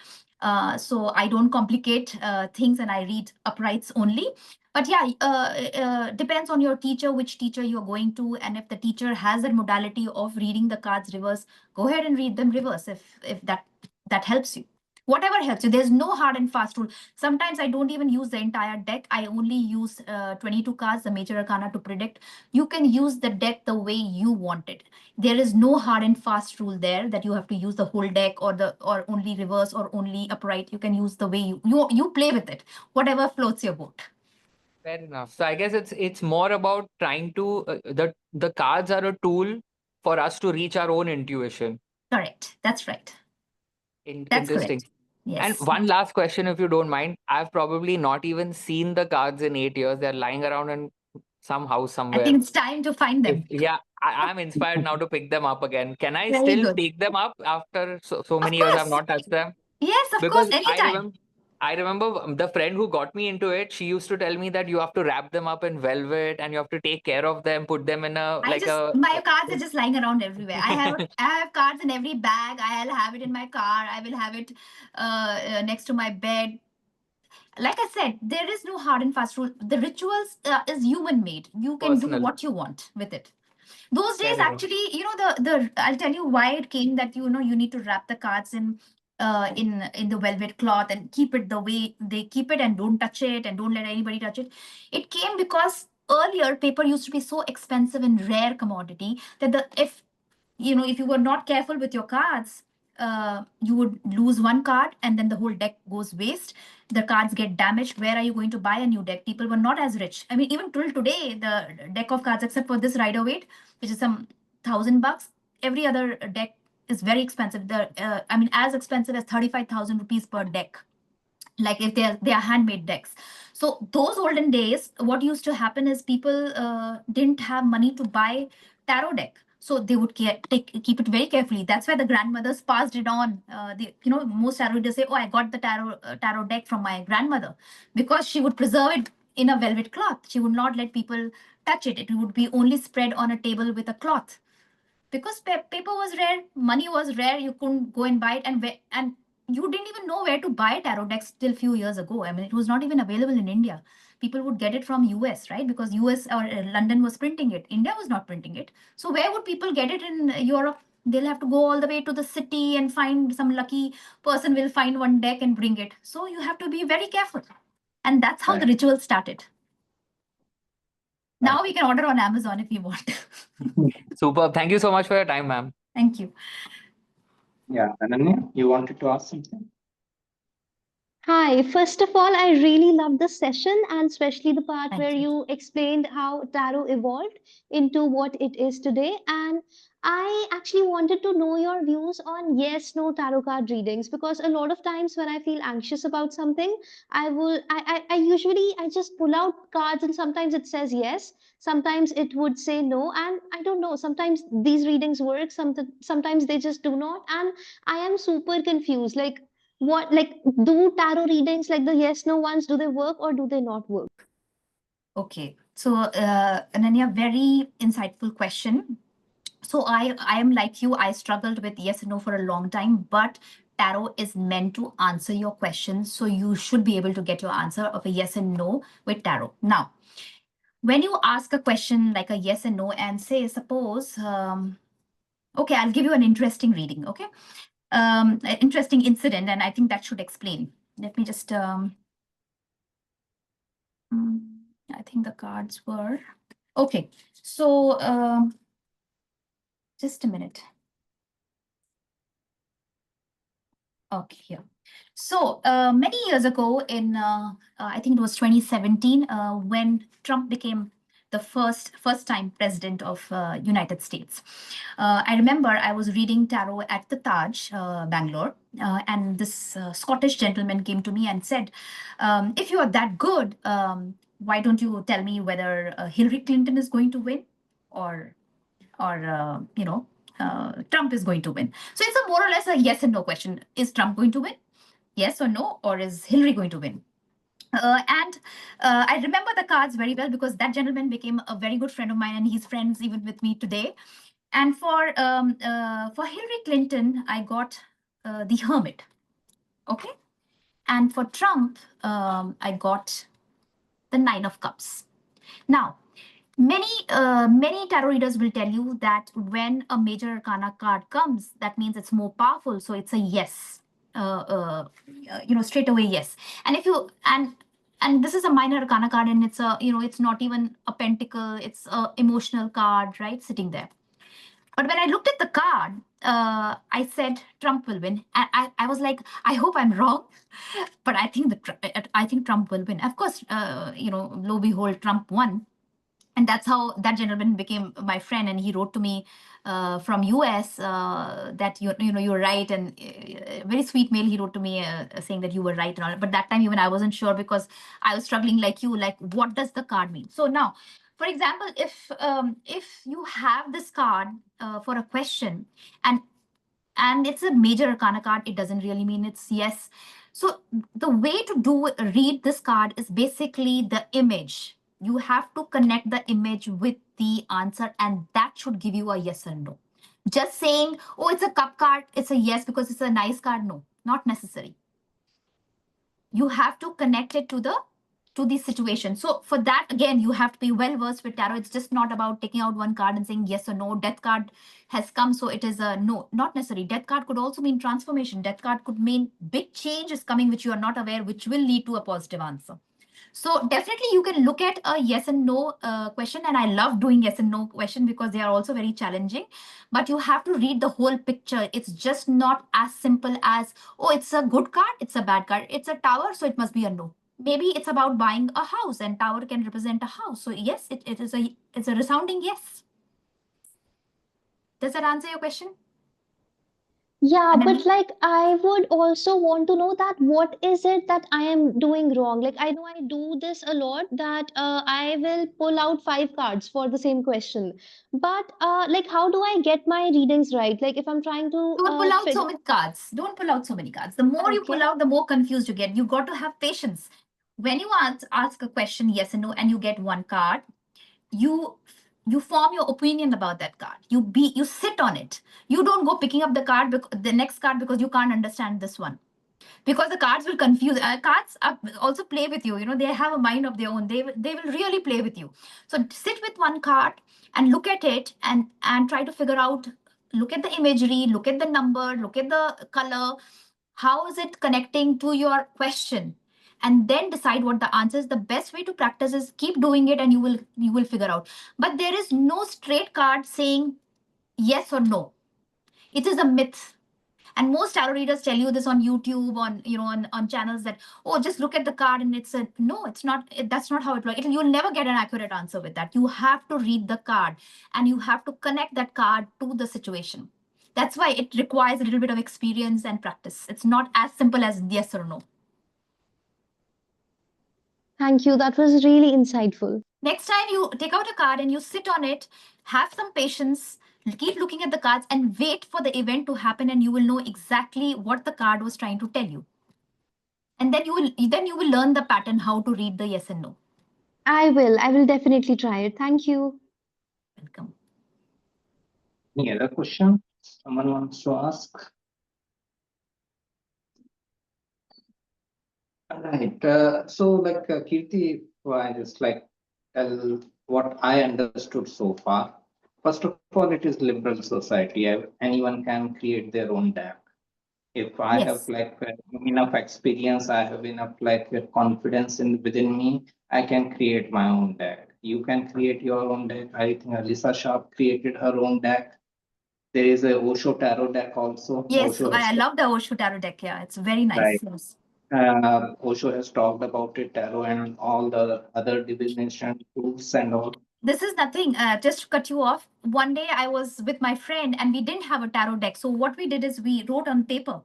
So I don't complicate things and I read uprights only. But yeah, depends on your teacher, which teacher you're going to, and if the teacher has that modality of reading the cards reverse, go ahead and read them reverse if that helps you. Whatever helps you. There's no hard and fast rule. Sometimes I don't even use the entire deck. I only use 22 cards, the major arcana, to predict. You can use the deck the way you want it. There is no hard and fast rule there that you have to use the whole deck or only reverse or only upright. You can use the way you play with it, whatever floats your boat. Fair enough. So I guess it's more about trying to the cards are a tool for us to reach our own intuition. Correct. That's right. That's Interesting. correct. Yes. And one last question, if you don't mind. I've probably not even seen the cards in 8 years. They're lying around in some house I somewhere. think it's time to find them. I'm inspired now to pick them up again. Can I Very still good. take them up after so Of many years I've course. not touched them? Yes, of Because course, anytime. I remember the friend who got me into it. She used to tell me that you have to wrap them up in velvet and you have to take care of them, put them in My cards are just lying around everywhere. I have cards in every bag. I'll have it in my car. I will have it next to my bed. Like I said, there is no hard and fast rule. The rituals is human made. You can do personal. what you want with it. Those days, Fair enough. actually, the I'll tell you why it came that you need to wrap the cards in the velvet cloth and keep it the way they keep it and don't touch it and don't let anybody touch it. It came because earlier paper used to be so expensive and rare commodity that if you were not careful with your cards, you would lose one card and then the whole deck goes waste. The cards get damaged. Where are you going to buy a new deck? People were not as rich. I mean, even till today, the deck of cards, except for this Rider Waite, which is some $1,000, every other deck is very expensive. As expensive as 35,000 rupees per deck. Like if they are handmade decks. So those olden days, what used to happen is people didn't have money to buy tarot deck, so they would keep it very carefully. That's why the grandmothers passed it on. Most tarot readers say, oh, I got the tarot deck from my grandmother, because she would preserve it in a velvet cloth. She would not let people touch it. It would be only spread on a table with a cloth, because paper was rare, money was rare. You couldn't go and buy it, and you didn't even know where to buy tarot decks till few years ago. I mean, it was not even available in India. People would get it from US, right? Because US or London was printing it. India was not printing it. So where would people get it in Europe? They'll have to go all the way to the city and find some lucky person will find one deck and bring it. So you have to be very careful. And that's how the ritual started. Now we can order on Amazon if you want. Super. Thank you so much for your time, ma'am. Thank you. Yeah, Ananya, you wanted to ask something? Hi, first of all, I really loved this session, and especially the part Thank where you. you explained how tarot evolved into what it is today. And I actually wanted to know your views on yes, no tarot card readings, because a lot of times when I feel anxious about something, I usually I just pull out cards, and sometimes it says yes, sometimes it would say no, and I don't know. Sometimes these readings work, sometimes they just do not, and I am super confused. Do tarot readings, like the yes no ones, do they work or do they not work? Okay, so Ananya, very insightful question. So I am like you. I struggled with yes and no for a long time, but tarot is meant to answer your questions, so you should be able to get your answer of a yes and no with tarot. Now, when you ask a question like a yes and no, and say, suppose, okay, I'll give you an interesting reading. Okay, an interesting incident, and I think that should explain. Let me just. I think the cards were okay. So just a minute. Okay, here. So many years ago, in I think it was 2017, when Trump became the first time president of United States. I remember I was reading tarot at the Taj, Bangalore, and this Scottish gentleman came to me and said, if you are that good, why don't you tell me whether Hillary Clinton is going to win or Trump is going to win? So it's a more or less a yes and no question. Is Trump going to win? Yes or no? Or is Hillary going to win? And I remember the cards very well because that gentleman became a very good friend of mine, and he's friends even with me today. And for Hillary Clinton, I got the Hermit. Okay. And for Trump, I got the Nine of Cups. Now, many tarot readers will tell you that when a major arcana card comes, that means it's more powerful. So it's a yes, straight away yes. And if you and this is a minor arcana card, and it's a it's not even a pentacle. It's a emotional card, right, sitting there. But when I looked at the card, I said Trump will win. And I was like, I hope I'm wrong, but I think Trump will win. Of course, lo behold, Trump won, and that's how that gentleman became my friend. And he wrote to me from US that you're right, and very sweet mail he wrote to me saying that you were right and all. But that time even I wasn't sure because I was struggling like you, like what does the card mean? So now, for example, if you have this card for a question, and it's a major arcana card, it doesn't really mean it's yes. So the way to read this card is basically the image. You have to connect the image with the answer, and that should give you a yes or no. Just saying, oh, it's a cup card, it's a yes because it's a nice card. No, not necessary. You have to connect it to the situation. So for that, again, you have to be well versed with tarot. It's just not about taking out one card and saying yes or no. Death card has come, so it is a no. Not necessary. Death card could also mean transformation. Death card could mean big change is coming, which you are not aware, which will lead to a positive answer. So definitely you can look at a yes and no question. And I love doing yes and no question because they are also very challenging. But you have to read the whole picture. It's just not as simple as, oh, it's a good card, it's a bad card. It's a tower, so it must be a no. Maybe it's about buying a house, and tower can represent a house. So yes, it's a resounding yes. Does that answer your question? Yeah, And but then like I would also want to know that what is it that I am doing wrong? Like I know I do this a lot that I will pull out five cards for the same question. But like how do I get my readings right? Like if I'm trying to don't pull out figure. so many cards. Don't pull out so many cards. The more you pull Okay. out, the more confused you get. You got to have patience. When you ask a question, yes and no, and you get one card, you you form your opinion about that card. You sit on it. You don't go picking up the next card because you can't understand this one, because the cards will confuse. Cards also play with you. They have a mind of their own. They will really play with you. So sit with one card and look at it, and try to figure out. Look at the imagery. Look at the number. Look at the color. How is it connecting to your question? And then decide what the answer is. The best way to practice is keep doing it, and you will figure out. But there is no straight card saying yes or no. It is a myth. And most tarot readers tell you this on YouTube, on channels that, oh, just look at the card and it's a no, it's not. That's not how it works. You'll never get an accurate answer with that. You have to read the card, and you have to connect that card to the situation. That's why it requires a little bit of experience and practice. It's not as simple as yes or no. Thank you. That was really insightful. Next time you take out a card and you sit on it, have some patience, keep looking at the cards, and wait for the event to happen, and you will know exactly what the card was trying to tell you. And then you will learn the pattern, how to read the yes and no. I will. I will definitely try it. Thank you. Welcome. Any other question someone wants to ask? Right. So, like Kirti, I just like tell what I understood so far. First of all, it is liberal society. Anyone can create their own deck. If I have Yes. like enough experience, I have enough like confidence within me, I can create my own deck. You can create your own deck. I think Alisa Sharp created her own deck. There is a Osho tarot deck also. Yes, Osho has I love the Osho tarot deck. Yeah, it's very nice. right. Yes. Osho has talked about it, tarot and all the other divination tools and all. This is nothing. Just to cut you off. One day I was with my friend and we didn't have a tarot deck. So what we did is we wrote on paper.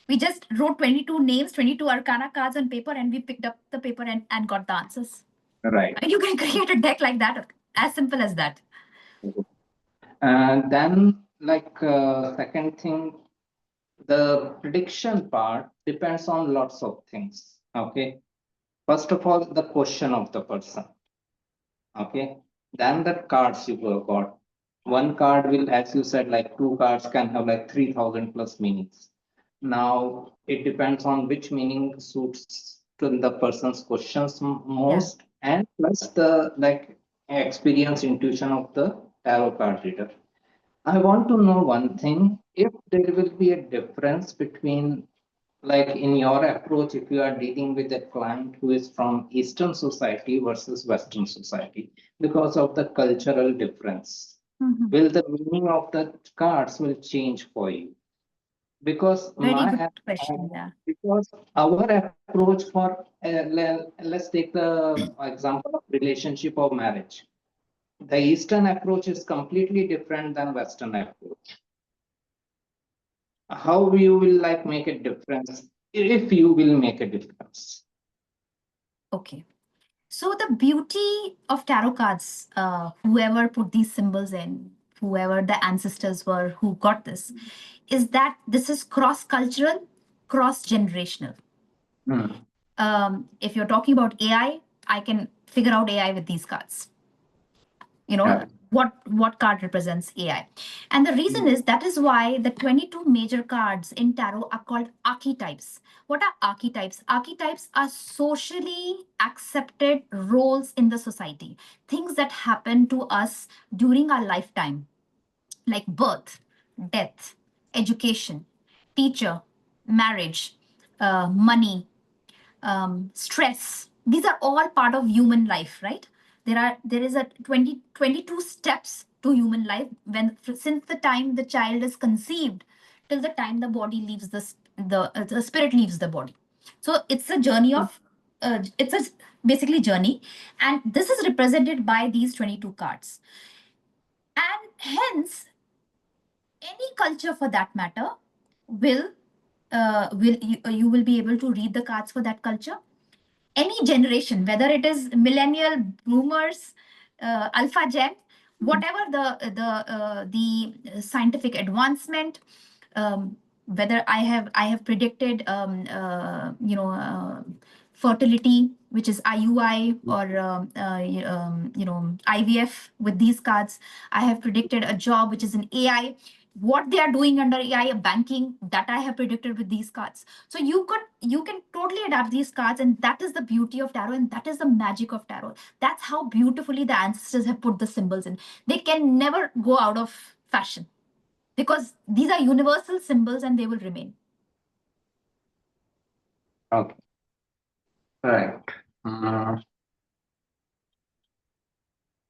We just wrote 22 names, 22 arcana cards on paper, and we picked up the paper and got the answers. Right. And you can create a deck like that, as simple as that. And then like second thing, the prediction part depends on lots of things. Okay. First of all, the question of the person. Okay. Then the cards you have got. One card will, as you said, like two cards can have like 3,000 plus meanings. Now it depends on which meaning suits to the person's questions most, and plus the like experience, intuition of the tarot card reader. I want to know one thing, if there will be a difference between, like in your approach, if you are dealing with a client who is from Eastern society versus Western society, because of the cultural difference, will the meaning of the cards will change for you? Because Very my good question. Yeah. because our approach for let's take the example of relationship or marriage. The Eastern approach is completely different than Western approach. How you will like make a difference, if you will make a difference? Okay. So the beauty of tarot cards, whoever put these symbols in, whoever the ancestors were who got this, is that this is cross-cultural, cross-generational. If you're talking about AI, I can figure out AI with these cards. You know, Yeah. what card represents AI. And the reason is that is why the 22 major cards in tarot are called archetypes. What are archetypes? Archetypes are socially accepted roles in the society, things that happen to us during our lifetime, like birth, death, education, teacher, marriage, money, stress. These are all part of human life, right? There is a 22 steps to human life, when since the time the child is conceived till the time the body leaves the spirit leaves the body. So it's a journey of it's a basically journey, and this is represented by these 22 cards. And hence any culture for that matter will you will be able to read the cards for that culture. Any generation, whether it is millennial, boomers, alpha gen, whatever the scientific advancement, whether I have predicted fertility, which is IUI, or IVF with these cards. I have predicted a job which is an AI. What they are doing under AI, banking, that I have predicted with these cards. So you can totally adapt these cards, and that is the beauty of tarot, and that is the magic of tarot. That's how beautifully the ancestors have put the symbols in. They can never go out of fashion, because these are universal symbols and they will remain. Okay. Right.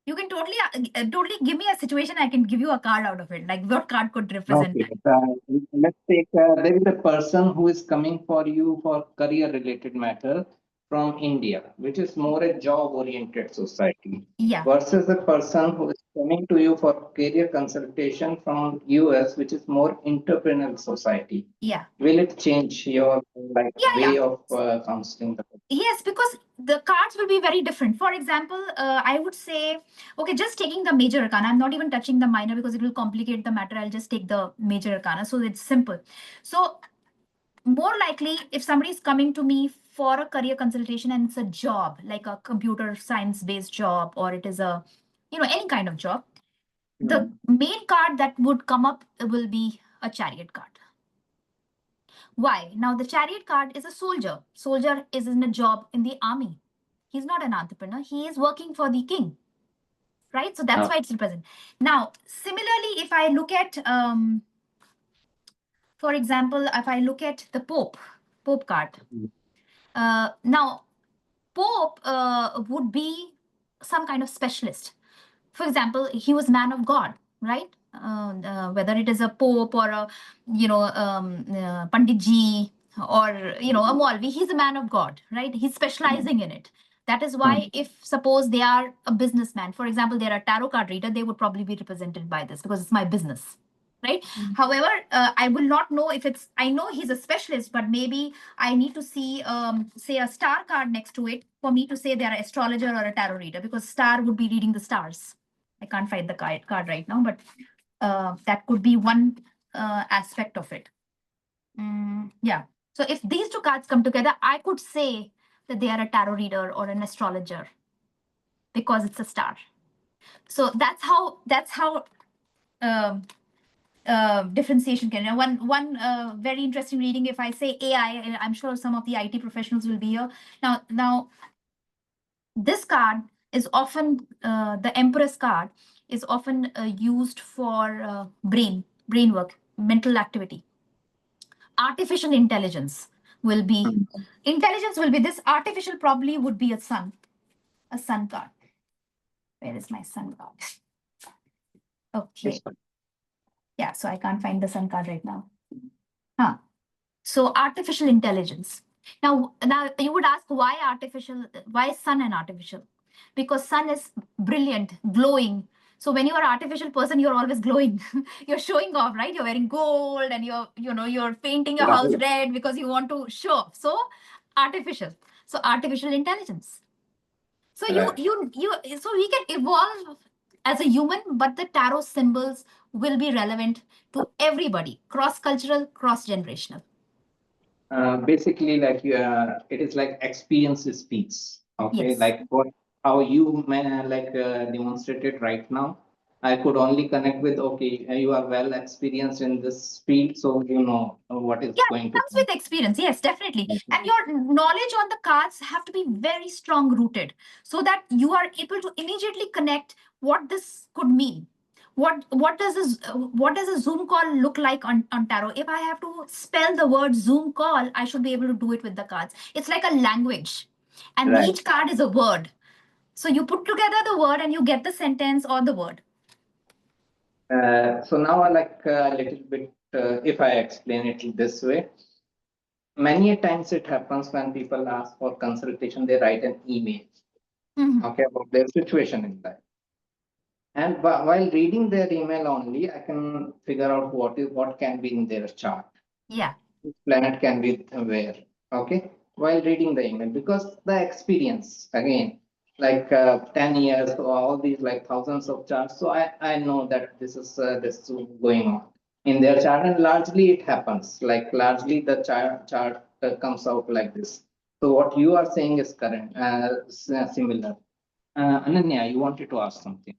You can totally give me a situation. I can give you a card out of it. Like what card could represent Okay. that? Let's take there is a person who is coming for you for career related matter from India, which is more a job oriented society, Yeah. versus the person who is coming to you for career consultation from US, which is more entrepreneurial society. Yeah. Will it change your like Yeah. way of counseling the person? Yes, because the cards will be very different. For example, I would say, okay, just taking the major arcana. I'm not even touching the minor because it will complicate the matter. I'll just take the major arcana. So it's simple. So more likely, if somebody is coming to me for a career consultation and it's a job, like a computer science based job, or it is a, any kind of job, the main card that would come up will be a chariot card. Why? Now, the chariot card is a soldier. Soldier is in a job in the army. He's not an entrepreneur. He is working for the king, right? So that's why it's represented. Now, similarly, if I look at, for example, if I look at the Pope card. Now, Pope would be some kind of specialist. For example, he was man of God, right? Whether it is a Pope or a, Panditji, or, a Maulvi, he's a man of God, right? He's specializing in it. That is why if suppose they are a businessman, for example, they're a tarot card reader, they would probably be represented by this because it's my business, right? However, I will not know if it's, I know he's a specialist, but maybe I need to see, say, a star card next to it for me to say they're an astrologer or a tarot reader, because star would be reading the stars. I can't find the card right now, but that could be one aspect of it. Yeah. So if these two cards come together, I could say that they are a tarot reader or an astrologer because it's a star. So that's how differentiation can. Now, one very interesting reading. If I say AI, and I'm sure some of the IT professionals will be here. Now this card is often the Empress card is often used for brain work, mental activity. Artificial intelligence will be this. Artificial probably would be a sun card. Where is my sun card? Okay. Yeah, so I can't find the sun card right now. So artificial intelligence. Now you would ask why sun and artificial? Because sun is brilliant, glowing. So when you are artificial person, you're always glowing. You're showing off, right? You're wearing gold and you're painting your house red because you want to show off. So artificial. So artificial intelligence. So so we can evolve as a human, but the tarot symbols will be relevant to everybody, cross-cultural, cross-generational. Basically, like it is like experience speaks. Okay, Yes. like how you demonstrated right now. I could only connect with, okay, you are well experienced in this field, so you know what is going to Comes with experience. Yes, definitely. And your knowledge on the cards have to be very strong rooted so that you are able to immediately connect what this could mean. What does a Zoom call look like on tarot? If I have to spell the word Zoom call, I should be able to do it with the cards. It's like a language, and Right. each card is a word. So you put together the word and you get the sentence or the word. So now I like a little bit, if I explain it this way, many a times it happens when people ask for consultation, they write an email, okay, about their situation in life. And while reading their email only, I can figure out what can be in their chart. Yeah. Which planet can be where, okay, while reading the email, because the experience, again, like 10 years, all these like thousands of charts, so I know that this is going on in their chart, and largely it happens, like largely the chart comes out like this. So what you are saying is current, similar. Ananya, you wanted to ask something.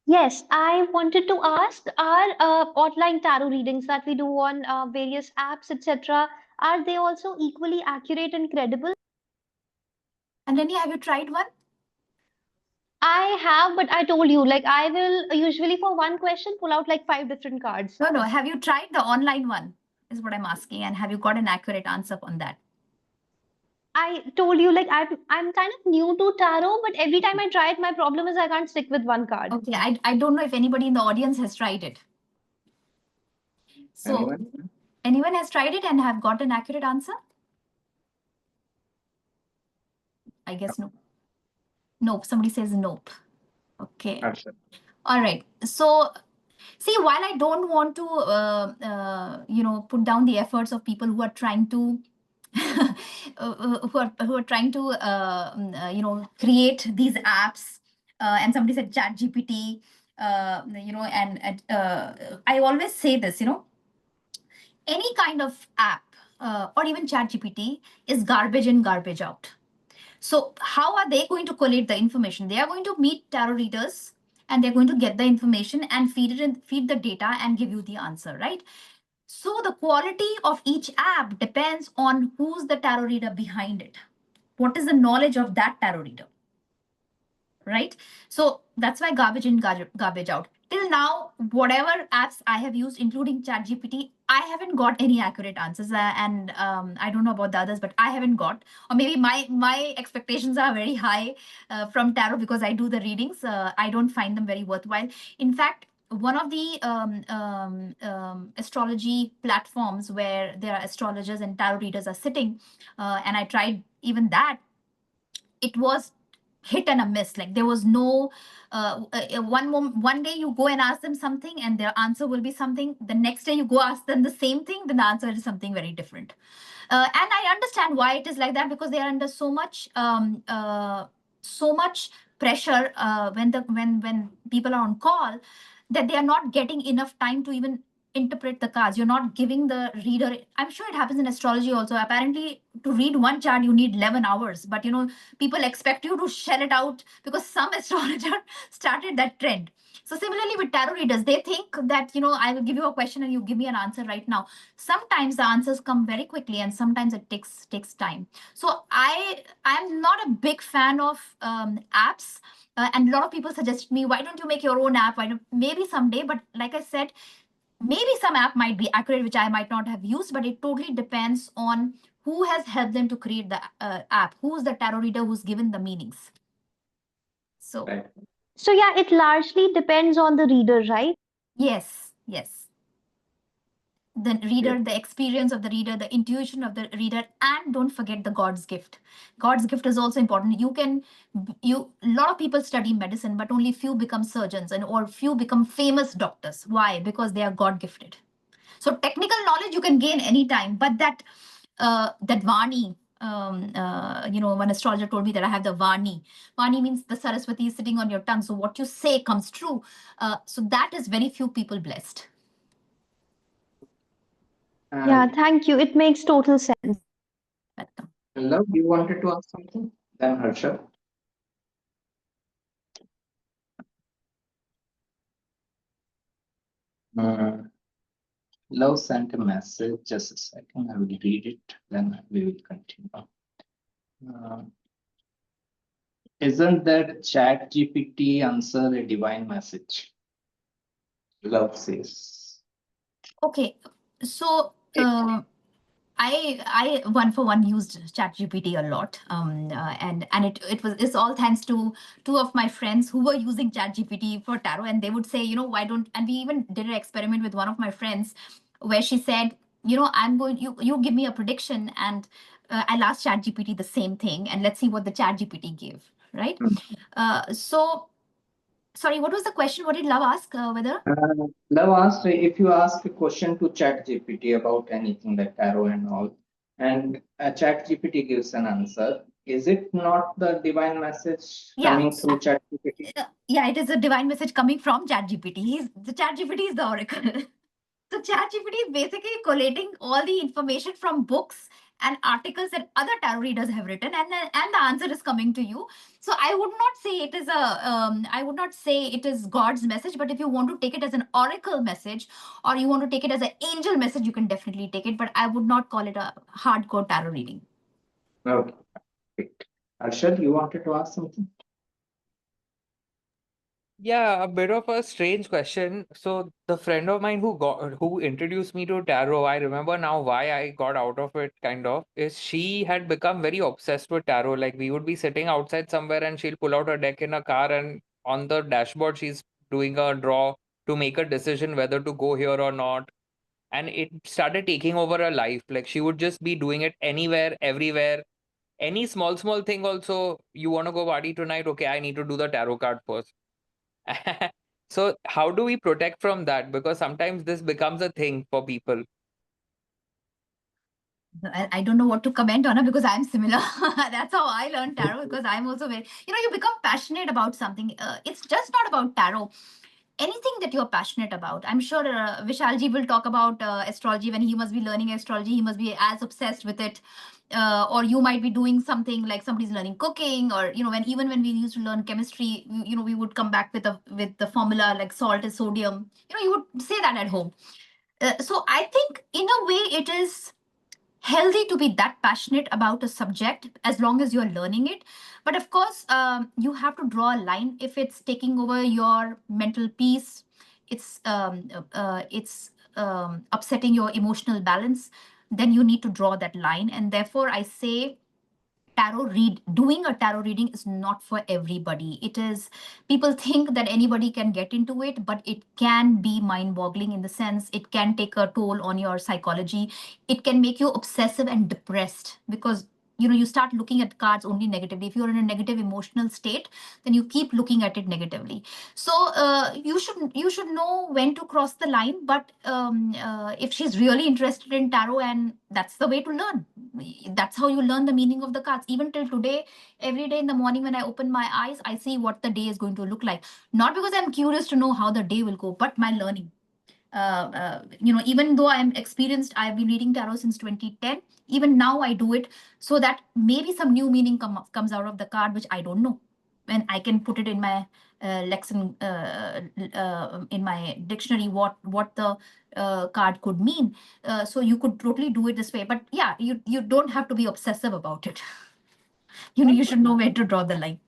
Yes, I wanted to ask, are online tarot readings that we do on various apps, etc., are they also equally accurate and credible? And Lenny, have you tried one? I have, but I told you, like, I will usually for one question pull out like 5 different cards. No. Have you tried the online one? Is what I'm asking. And have you got an accurate answer on that? I told you, like, I'm kind of new to tarot, but every time I try it, my problem is I can't stick with one card. Okay, I don't know if anybody in the audience has tried it. So anyone has tried it and have got an accurate answer? I guess no. Nope. Somebody says nope. Okay. Absolutely. All right. So see, while I don't want to, put down the efforts of people who are trying to, who are trying to, create these apps, and somebody said Chat GPT, and I always say this, any kind of app or even Chat GPT is garbage in, garbage out. So how are they going to collate the information? They are going to meet tarot readers and they're going to get the information and feed the data and give you the answer, right? So the quality of each app depends on who's the tarot reader behind it. What is the knowledge of that tarot reader? Right? So that's why garbage in, garbage out. Till now, whatever apps I have used, including ChatGPT, I haven't got any accurate answers. And I don't know about the others, but I haven't got. Or maybe my expectations are very high from tarot because I do the readings. I don't find them very worthwhile. In fact, one of the astrology platforms where there are astrologers and tarot readers are sitting, and I tried even that, it was hit and a miss. Like there was no one day you go and ask them something and their answer will be something. The next day you go ask them the same thing, then the answer is something very different. And I understand why it is like that, because they are under so much pressure when people are on call, that they are not getting enough time to even interpret the cards. You're not giving the reader. I'm sure it happens in astrology also. Apparently, to read one chart, you need 11 hours. But people expect you to shell it out because some astrologer started that trend. So similarly with tarot readers, they think that I will give you a question and you give me an answer right now. Sometimes the answers come very quickly, and sometimes it takes time. So I'm not a big fan of apps. And a lot of people suggested me, why don't you make your own app? Why don't, maybe someday, but like I said, maybe some app might be accurate, which I might not have used, but it totally depends on who has helped them to create the app, who's the tarot reader who's given the meanings. So Right. So yeah, it largely depends on the reader, right? yes, the reader, the experience of the reader, the intuition of the reader, and don't forget the God's gift. God's gift is also important. A lot of people study medicine, but only few become surgeons or few become famous doctors. Why? Because they are God gifted. So technical knowledge you can gain anytime, but that Vani, one astrologer told me that I have the Vani. Vani means the Saraswati is sitting on your tongue. So what you say comes true. So that is very few people blessed. Yeah, thank you. It makes total sense. Welcome. Love, you wanted to ask something? Then Harsha. Love sent a message. Just a second, I will read it. Then we will continue. Isn't that Chat GPT answer a divine message? Love says. Okay, so I one for one used ChatGPT a lot, and it's all thanks to two of my friends who were using ChatGPT for tarot, and they would say, why don't, and we even did an experiment with one of my friends where she said, I'm going, you give me a prediction, and I'll ask ChatGPT the same thing, and let's see what the ChatGPT gave, right? So sorry, what was the question? What did Love ask? Whether Love asked if you ask a question to Chat GPT about anything like tarot and all, and Chat GPT gives an answer, is it not the divine message coming through Chat GPT? Yeah, it is a divine message coming from ChatGPT. The ChatGPT is the oracle. So ChatGPT is basically collating all the information from books and articles that other tarot readers have written, and the answer is coming to you. So I would not say it is I would not say it is God's message, but if you want to take it as an oracle message, or you want to take it as an angel message, you can definitely take it. But I would not call it a hardcore tarot reading. Okay. Great. Arshad, you wanted to ask something? Yeah, a bit of a strange question. So the friend of mine who introduced me to tarot, I remember now why I got out of it kind of, is she had become very obsessed with tarot. Like we would be sitting outside somewhere and she'll pull out a deck in a car, and on the dashboard she's doing a draw to make a decision whether to go here or not. And it started taking over her life. Like she would just be doing it anywhere, everywhere. Any small thing also, you want to go party tonight? Okay, I need to do the tarot card first. So how do we protect from that? Because sometimes this becomes a thing for people. I don't know what to comment on it because I'm similar. That's how I learned tarot, because I'm also very, you become passionate about something. It's just not about tarot. Anything that you're passionate about. I'm sure Vishalji will talk about astrology. When he must be learning astrology, he must be as obsessed with it. Or you might be doing something like somebody's learning cooking, or when we used to learn chemistry, we would come back with the formula like salt is sodium. You would say that at home. So I think in a way it is healthy to be that passionate about a subject as long as you're learning it. But of course, you have to draw a line. If it's taking over your mental peace, it's upsetting your emotional balance, then you need to draw that line. And therefore I say doing a tarot reading is not for everybody. It is, people think that anybody can get into it, but it can be mind boggling, in the sense it can take a toll on your psychology. It can make you obsessive and depressed, because you start looking at cards only negatively. If you're in a negative emotional state, then you keep looking at it negatively. So you should know when to cross the line. But if she's really interested in tarot, and that's the way to learn, that's how you learn the meaning of the cards. Even till today, every day in the morning when I open my eyes, I see what the day is going to look like. Not because I'm curious to know how the day will go, but my learning. Even though I'm experienced, I've been reading tarot since 2010. Even now I do it so that maybe some new meaning comes out of the card, which I don't know. And I can put it in my lexicon, in my dictionary, what the card could mean. So you could totally do it this way. But yeah, you don't have to be obsessive about it. You should know where to draw the line.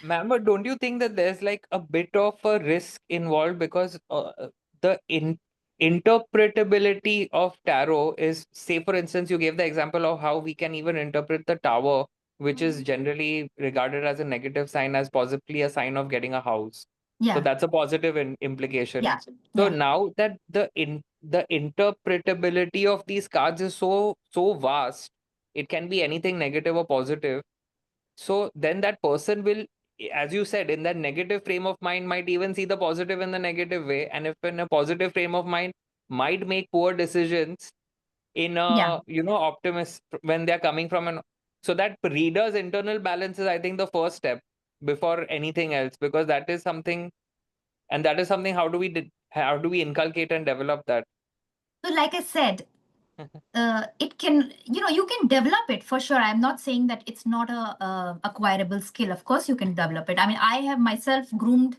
Ma'am, but don't you think that there's like a bit of a risk involved because the interpretability of tarot is, say, for instance, you gave the example of how we can even interpret the tower, which is generally regarded as a negative sign, as possibly a sign of getting a house. So Yeah, that's a positive implication. yeah, So yeah. now that the interpretability of these cards is so vast, it can be anything negative or positive. So then that person will, as you said, in that negative frame of mind, might even see the positive in the negative way. And if in a positive frame of mind, might make poor decisions in Yeah. a, optimist when they're coming from an. So that reader's internal balance is, I think, the first step before anything else, because that is something, and that is something, how do we inculcate and develop that? So like I said, it can, you can develop it for sure. I'm not saying that it's not a acquirable skill. Of course you can develop it. I mean, I have myself groomed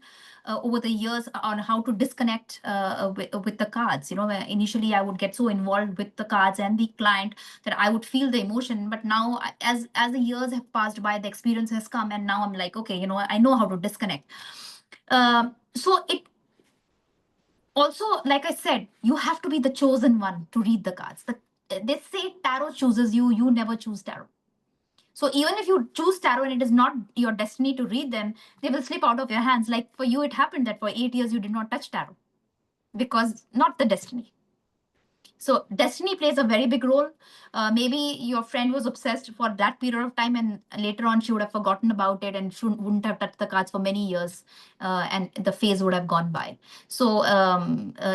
over the years on how to disconnect with the cards. Where initially I would get so involved with the cards and the client that I would feel the emotion, but now as the years have passed by, the experience has come, and now I'm like, okay, I know how to disconnect. So it also, like I said, you have to be the chosen one to read the cards. They say tarot chooses you, you never choose tarot. So even if you choose tarot and it is not your destiny to read them, they will slip out of your hands. Like for you, it happened that for 8 years you did not touch tarot because not the destiny. So destiny plays a very big role. Maybe your friend was obsessed for that period of time, and later on she would have forgotten about it and wouldn't have touched the cards for many years, and the phase would have gone by. So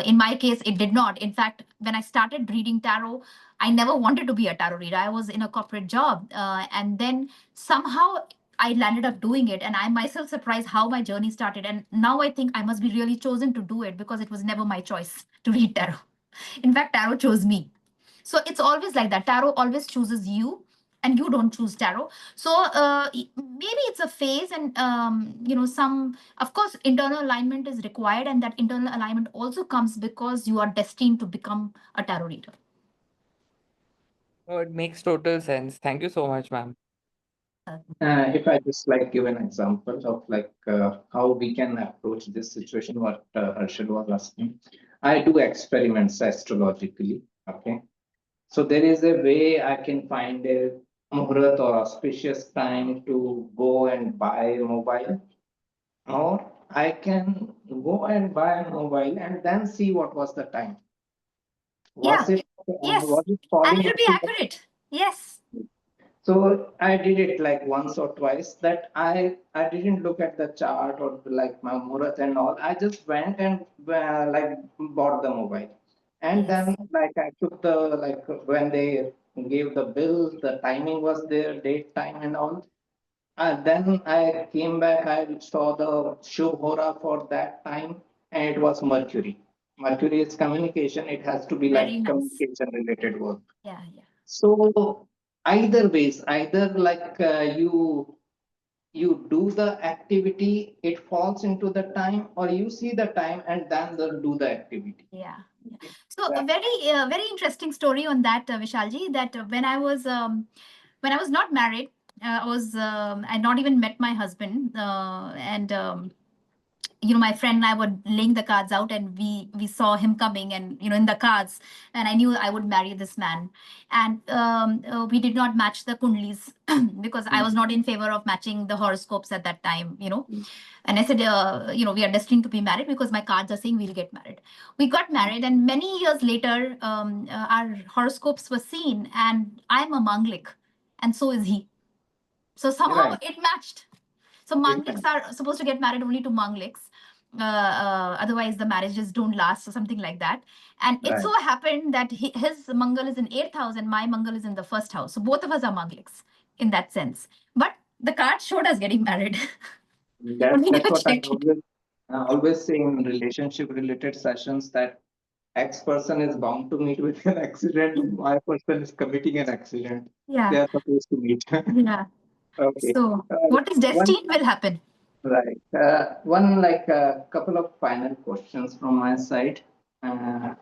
in my case, it did not. In fact, when I started reading tarot, I never wanted to be a tarot reader. I was in a corporate job, and then somehow I landed up doing it, and I myself surprised how my journey started. And now I think I must be really chosen to do it because it was never my choice to read tarot. In fact, tarot chose me. So it's always like that. Tarot always chooses you, and you don't choose tarot. So maybe it's a phase, and some, of course, internal alignment is required, and that internal alignment also comes because you are destined to become a tarot reader. Oh, it makes total sense. Thank you so much, ma'am. If I just like give an example of like how we can approach this situation, what Harshad was asking, I do experiments astrologically. Okay, so there is a way I can find a muhurat or auspicious time to go and buy a mobile, or I can go and buy a mobile and then see what was the time. Yeah. Yes. Was it And falling it will be into accurate. Yes. So I did it like once or twice that I didn't look at the chart or like my murat and all. I just went and like bought the mobile. And Yes. then like I took the like when they gave the bill, the timing was there, date, time and all. Then I came back, I saw the Shubh Hora for that time, and it was Mercury. Mercury is communication, it has to be Very like nice. communication related work. Yeah. Yeah. So either ways, either like you do the activity, it falls into the time, or you see the time and then do the activity. Yeah. Okay. So a very interesting story on that, Vishalji. That when I was not married, I not even met my husband, and my friend and I were laying the cards out, and we saw him coming, and in the cards, and I knew I would marry this man, and we did not match the kundlis because I was not in favor of matching the horoscopes at that time. And I said, we are destined to be married because my cards are saying we'll get married. We got married, and many years later, our horoscopes were seen, and I'm a Manglik, and so is he. So somehow Right. it matched. So Mangliks are supposed to get married only to Mangliks. Otherwise, the marriages don't last, or something like that. And it so happened that his Mangal is in 8th house and my Mangal is in the 1st house. So both of us are Mangliks in that sense. But the card showed us getting married. That's never what I checked it. always say in relationship related sessions, that X person is bound to meet with an accident, Y person is committing an accident. They Yeah. are supposed to meet. Yeah. Okay. So what is One, destined will happen. right. One like a couple of final questions from my side. Uh,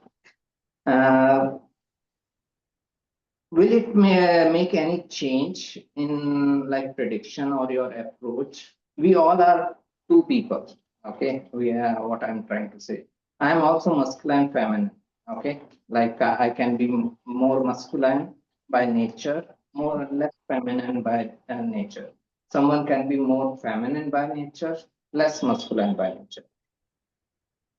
will it make any change in like prediction or your approach? We all are two people. Okay. We are what I'm trying to say. I am also masculine, feminine. Okay. Like I can be more masculine by nature, more or less feminine by nature. Someone can be more feminine by nature, less masculine by nature.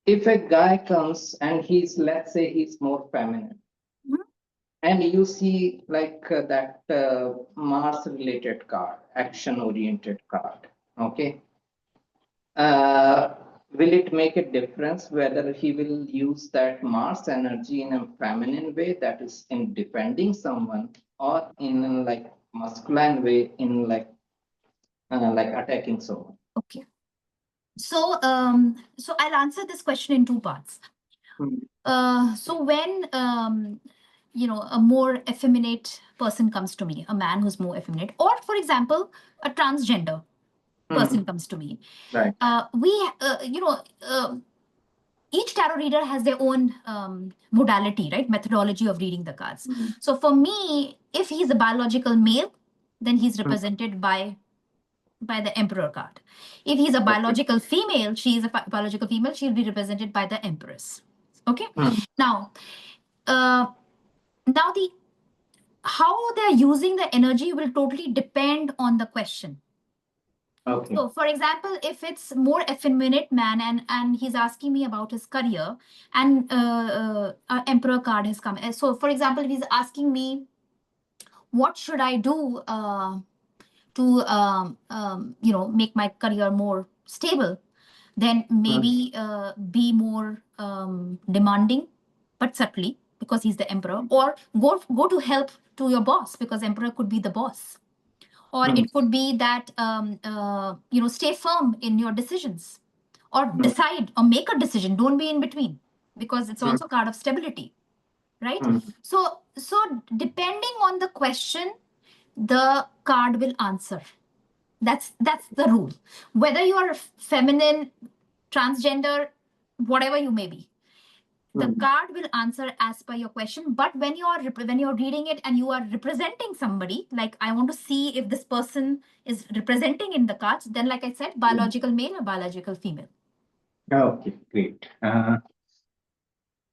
If a guy comes and he's, let's say he's more feminine, Mhm. and you see like that Mars related card, action oriented card, okay, will it make a difference whether he will use that Mars energy in a feminine way, that is in defending someone, or in a, like masculine way in like attacking someone? Okay. So so I'll answer this question in two parts. So when you know, a more effeminate person comes to me, a man who's more effeminate, or for example, a transgender person comes to me, Right. you know, each tarot reader has their own modality, right? Methodology of reading the cards. So for me, if he's a biological male, then he's represented by the Emperor card. If he's a biological female, she is a biological female, she'll be represented by the Empress. Okay. Now, now the how they're using the energy will totally depend on the question. Okay. So, for example, if it's more effeminate man and he's asking me about his career, and Emperor card has come. So, for example, if he's asking me, what should I do to you know, make my career more stable, then maybe be more demanding, but subtly, because he's the emperor, or go to help to your boss, because emperor could be the boss, or it could be that you know, stay firm in your decisions, or decide or make a decision, don't be in between, because it's also a card of stability, right? So depending on the question, the card will answer. That's the rule. Whether you are feminine, transgender, whatever you may be, the card will answer as per your question. But when you're reading it and you are representing somebody, like I want to see if this person is representing in the cards, then like I said, biological male or biological female. Okay, great.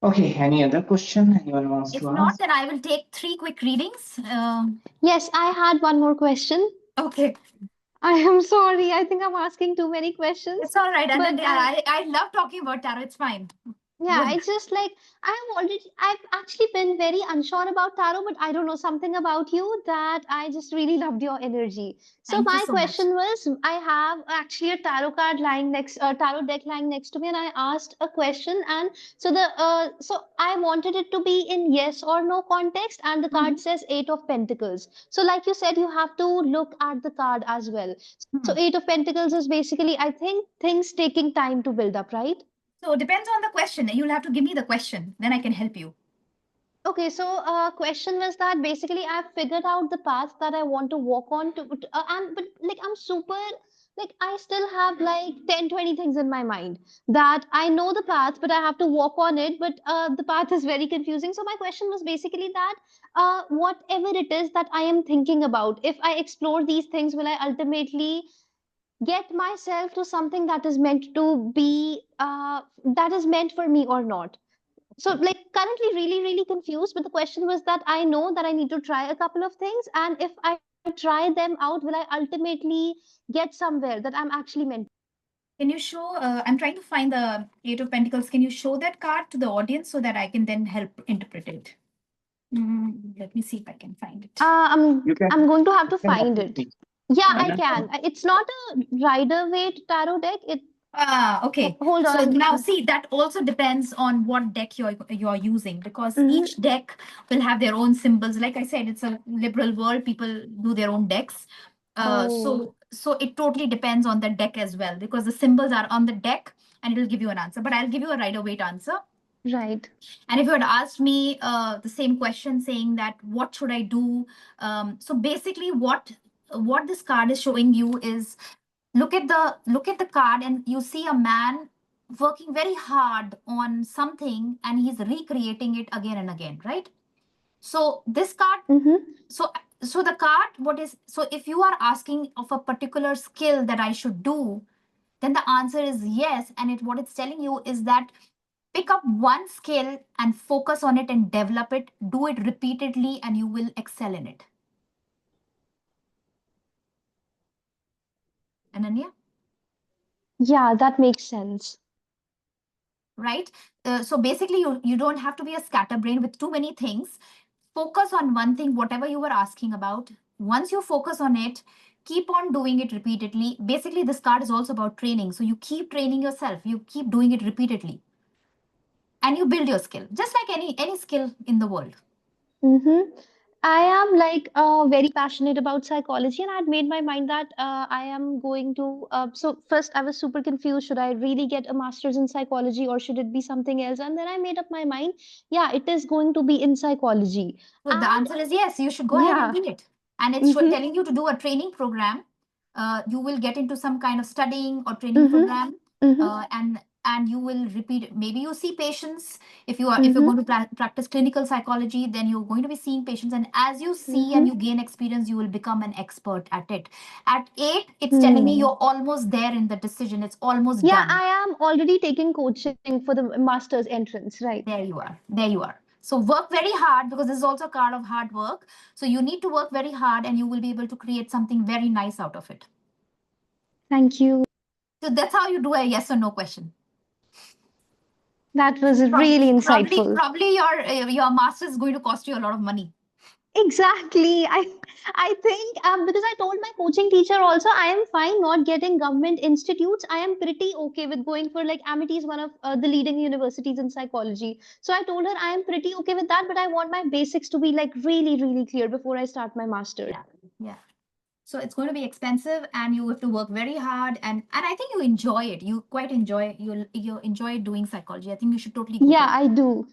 Okay, any other question anyone wants If to not, ask? then I will take 3 quick readings. Yes, I had one more question. Okay, I am sorry. I think I'm asking too many questions. it's all right. And But then I love talking about tarot. It's fine. yeah, Good. it's just like I've actually been very unsure about tarot, but I don't know, something about you that I just really loved your energy. So Thank you my so much. question was, I have actually a tarot card lying next, tarot deck lying next to me, and I asked a question, and so so I wanted it to be in yes or no context, and the card says Eight of Pentacles. So like you said, you have to look at the card as well. So Eight of Pentacles is basically, I think, things taking time to build up, right? So it depends on the question. You'll have to give me the question, then I can help you. Okay, so question was that basically I've figured out the path that I want to walk on and but like I'm super, like I still have like 10, 20 things in my mind that I know the path, but I have to walk on it, but the path is very confusing. So my question was basically that whatever it is that I am thinking about, if I explore these things, will I ultimately get myself to something that is meant to be that is meant for me or not? So like currently really confused, but the question was that I know that I need to try a couple of things, and if I try them out, will I ultimately get somewhere that I'm actually meant? Can you show, I'm trying to find the Eight of Pentacles. Can you show that card to the audience so that I can then help interpret it? Let me see if I can find it. You can, I'm going to have to you can find assist it. me. Yeah, I I don't can. know. It's not a Rider-Waite tarot deck. Okay. Hold So on. now see, that also depends on what deck you're using, because each deck will have their own symbols. Like I said, it's a liberal world. People do their own decks. So it totally depends on the deck as well, because the symbols are on the deck and it'll give you an answer. But I'll give you a Rider-Waite answer. Right. And if you had asked me the same question, saying that what should I do, so basically what this card is showing you is, look at the card and you see a man working very hard on something and he's recreating it again and again, right? So this card, so the card, what is, so if you are asking of a particular skill that I should do, then the answer is yes. And what it's telling you is that pick up one skill and focus on it and develop it, do it repeatedly, and you will excel in it. Ananya? Yeah, that makes sense. Right? So basically, you don't have to be a scatterbrain with too many things. Focus on one thing, whatever you were asking about. Once you focus on it, keep on doing it repeatedly. Basically, this card is also about training. So you keep training yourself, you keep doing it repeatedly, and you build your skill, just like any skill in the world. I am like very passionate about psychology, and I had made my mind that I am going to. So first, I was super confused. Should I really get a master's in psychology, or should it be something else? And then I made up my mind. Yeah, it is going to be in psychology. So the answer is yes, you should go ahead and Yeah. do it. And it's telling you to do a training program. You will get into some kind of studying or training program, and you will repeat. Maybe you see patients. If you're going to practice clinical psychology, then you're going to be seeing patients. And as you see and you gain experience, you will become an expert at it. At 8, it's telling me you're almost there in the decision. It's almost Yeah, done. I am already taking coaching for the master's entrance, right? There you are. There you are. So work very hard, because this is also a card of hard work. So you need to work very hard and you will be able to create something very nice out of it. Thank you. So that's how you do a yes or no question. That was really insightful. Probably your master is going to cost you a lot of money. Exactly. I think because I told my coaching teacher also, I am fine not getting government institutes. I am pretty okay with going for, like, Amity is one of the leading universities in psychology. So I told her I am pretty okay with that, but I want my basics to be like really, really clear before I start my master's. Yeah. So it's going to be expensive and you have to work very hard, and I think you enjoy it. You quite enjoy, you enjoy doing psychology. I think you should totally go Yeah, for it. I do.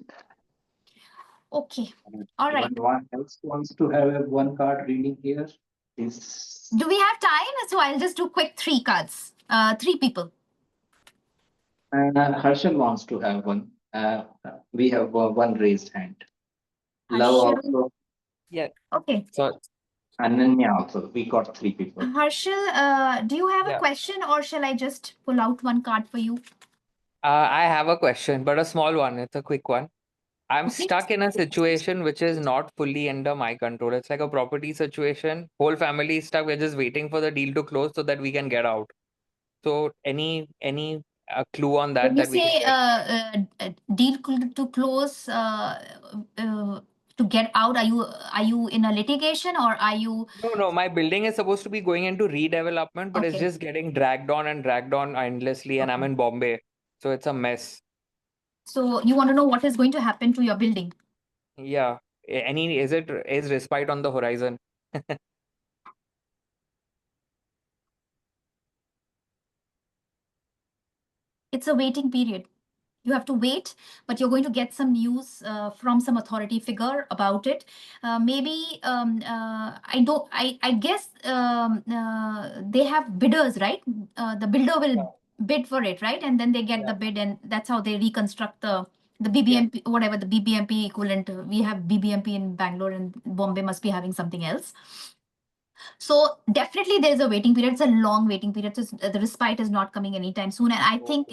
Okay. All right. Anyone else wants to have a one card reading here? Please. Do we have time? So I'll just do quick 3 cards. 3 people. Harshal wants to have one. We have one raised hand. Love Harshal. also. Yeah. Okay. So Ananya also. We got 3 people. Harshal, do you have a Yeah. question, or shall I just pull out one card for you? I have a question, but a small one. It's a quick one. I'm Okay. stuck in a situation which is not fully under my control. It's like a property situation. Whole family is stuck. We're just waiting for the deal to close so that we can get out. So any clue on that When you we say can get? deal to close, to get out, are you in a litigation, or are you? No. My building is supposed to be going into redevelopment, but it's Okay. just getting dragged on and dragged on endlessly. And I'm Okay. in Bombay, so it's a mess. So you want to know what is going to happen to your building? Yeah. Is respite on the horizon? It's a waiting period. You have to wait, but you're going to get some news from some authority figure about it. Maybe I guess they have bidders, right? The builder will bid for it, right? And then they get the bid, and that's how they reconstruct the BBMP, whatever the BBMP equivalent. We have BBMP in Bangalore, and Bombay must be having something else. So definitely there is a waiting period. It's a long waiting period. So the respite is not coming anytime soon. And I think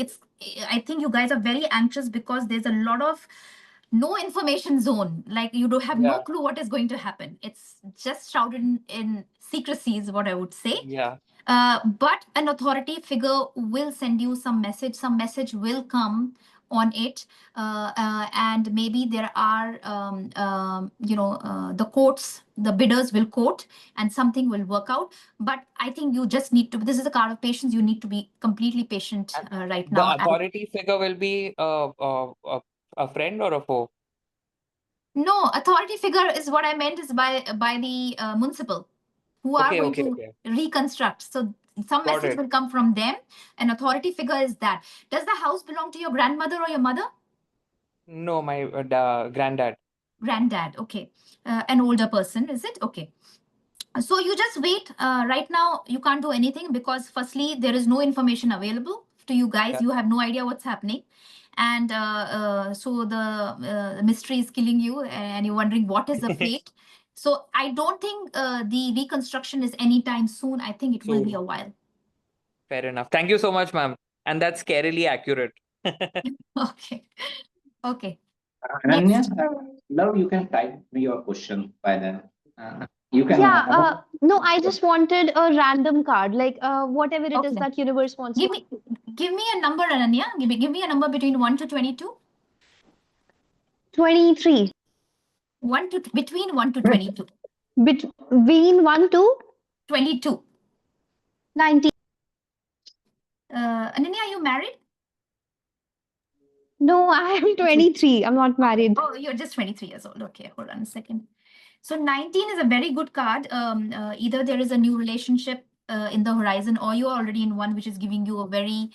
you guys are very anxious because there's a lot of no information zone. Like you don't have no clue what is going to happen. It's just shrouded in secrecy is what I would say. Yeah. But an authority figure will send you some message. Some message will come on it, and maybe there are the courts, the bidders will quote, and something will work out. But I think you just need to, this is a card of patience, you need to be completely patient right The now. authority figure will be a friend or a foe? No, authority figure is what I meant is by the municipal, who are going to reconstruct. So some message will come from them. An authority figure is that. Does the house belong to your grandmother or your mother? No, my granddad. Granddad, okay. An older person, is it? Okay. So you just wait. Right now, you can't do anything because, firstly, there is no information available to you guys. Yeah. You have no idea what's happening. And so the mystery is killing you, and you're wondering what is the fate. So I don't think the reconstruction is anytime soon. I think it will be a while. Fair enough. Thank you so much, ma'am. And that's scarily accurate. Okay. Okay. Ananya, Next. love, you can type your question by then. You can. Yeah, no, I just wanted a random card, like whatever it is Okay. that universe wants Give to. me a number, Ananya. Give me a number between 1 to 22. 23. Between 1 to 22. Between 1 to 22. 19. Ananya, are you married? No, I am 23. I'm not married. Oh, you're just 23 years old. Okay, hold on a second. So 19 is a very good card. Either there is a new relationship in the horizon, or you're already in one, which is giving you a very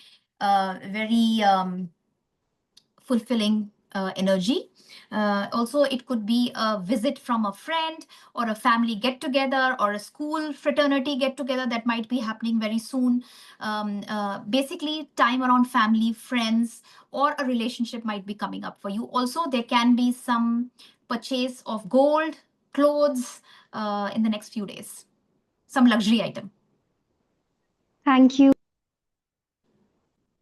fulfilling energy. Also, it could be a visit from a friend or a family get together or a school fraternity get together that might be happening very soon. Basically, time around family, friends, or a relationship might be coming up for you. Also, there can be some purchase of gold, clothes in the next few days, some luxury item. Thank you.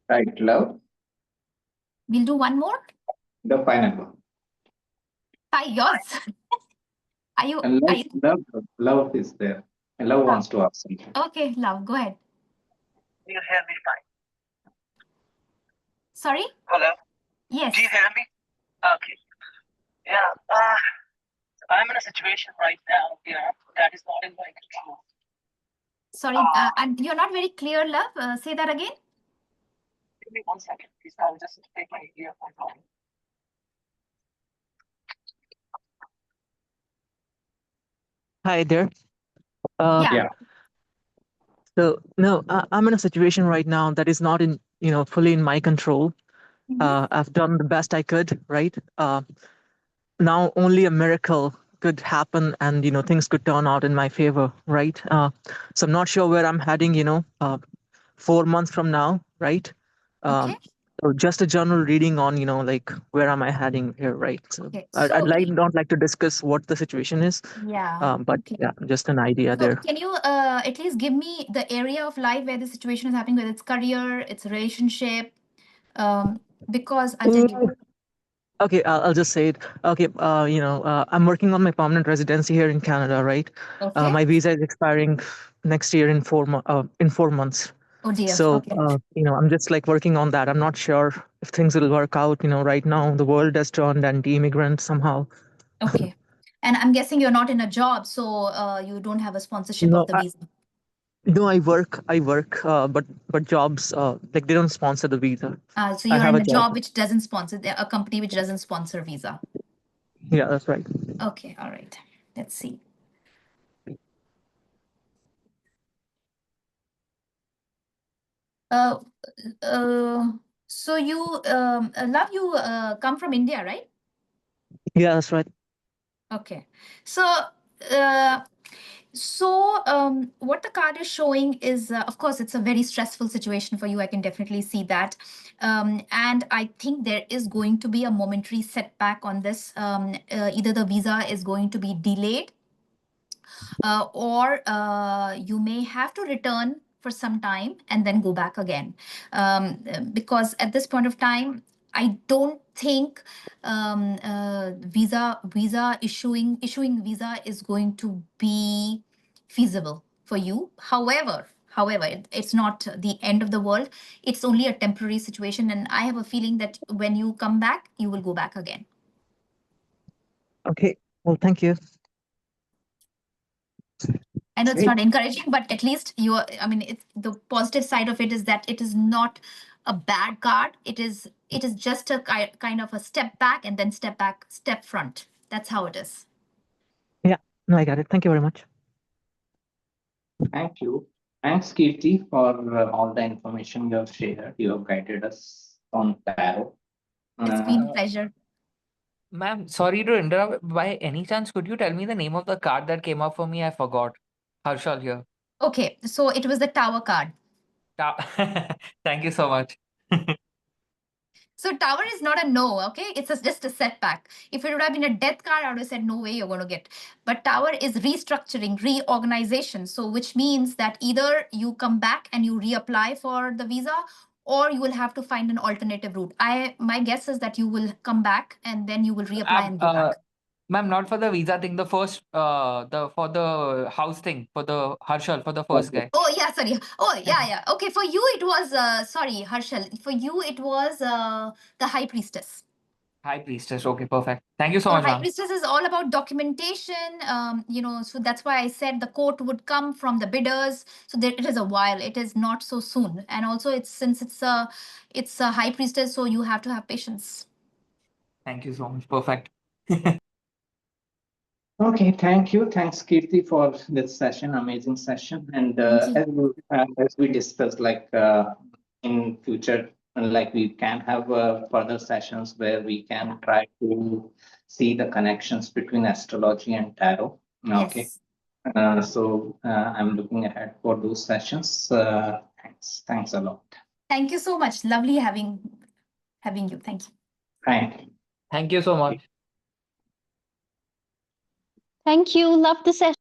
Right, love. We'll do one more. The final one. Hi, yours. Are you? And Are you? love is there. And love wants to ask something. Okay, love, go ahead. You hear me fine? Sorry? Hello? Yes. Do you hear me? Okay. Yeah. I'm in a situation right now, that is not in my control. Sorry, and you're not very clear, love. Say that again. Give me 1 second, please. I'll just take my earphones on. Hi there. Uh, Yeah. Yeah. So no, I'm in a situation right now that is not in, fully in my control. Mhm. I've done the best I could, right? Now only a miracle could happen, and things could turn out in my favor, right? So I'm not sure where I'm heading. 4 months from now, right? Okay. So just a general reading on, like where am I heading here, right? So Okay. I'd not like to discuss what the situation is, Yeah. but Okay. yeah, just an idea So there. can you at least give me the area of life where the situation is happening, whether it's career, it's relationship? Because I'll tell you. Okay, I'll just say it. Okay, I'm working on my permanent residency here in Canada, right? Okay. My visa is expiring next year in 4 months. Oh dear. So, Okay. I'm just like working on that. I'm not sure if things will work out. Right now the world has turned anti-immigrant somehow. Okay. And I'm guessing you're not in a job, so you don't have a sponsorship No, of the visa. No, I work, but jobs like they don't sponsor the visa. So I you're have in a a job. job which doesn't sponsor, a company which doesn't sponsor visa. Yeah, that's right. Okay. All right. Let's see. Uh, so you, love, you come from India, right? Yeah, that's right. Okay. So, what the card is showing is, of course, it's a very stressful situation for you. I can definitely see that. And I think there is going to be a momentary setback on this. Either the visa is going to be delayed, or you may have to return for some time and then go back again. Because at this point of time, I don't think visa issuing visa is going to be feasible for you. However, it's not the end of the world. It's only a temporary situation, and I have a feeling that when you come back, you will go back again. Okay. Well, thank you. I know it's Great. not encouraging, but at least I mean, it's the positive side of it is that it is not a bad card. It is just a kind of a step back and then step back, step front. That's how it is. Yeah. No, I got it. Thank you very much. Thank you. Thanks, Kirti, for all the information you have shared. You have guided us on tarot. It's been a pleasure. Ma'am, sorry to interrupt. By any chance, could you tell me the name of the card that came up for me? I forgot. Harshal here. Okay, so it was the tower card. Thank you so much. So tower is not a no, okay? It's just a setback. If it would have been a death card, I would have said no way you're going to get. But tower is restructuring, reorganization. So which means that either you come back and you reapply for the visa, or you will have to find an alternative route. My guess is that you will come back and then you will reapply and go back. Ma'am, not for the visa thing. The first, for the house thing, for the Harshal, for the first Okay. guy. Oh yeah, sorry. Oh yeah. Okay, for you it was sorry, Harshal. For you it was the High Priestess. High Priestess. Okay, perfect. Thank you so So much, High ma'am. Priestess is all about documentation. So that's why I said the quote would come from the bidders. So that it is a while. It is not so soon. And also since it's a High Priestess, so you have to have patience. Thank you so much. Perfect. Okay, thank you. Thanks, Kirti, for this session, amazing session. And Thank you. as we discussed, in future, we can have further sessions where we can try to see the connections between astrology and tarot. Okay. Yes. So I'm looking ahead for those sessions. Thanks a lot. Thank you so much. Lovely having you. Thank you. Thank you. Thank you so much. Thank you. Love the session.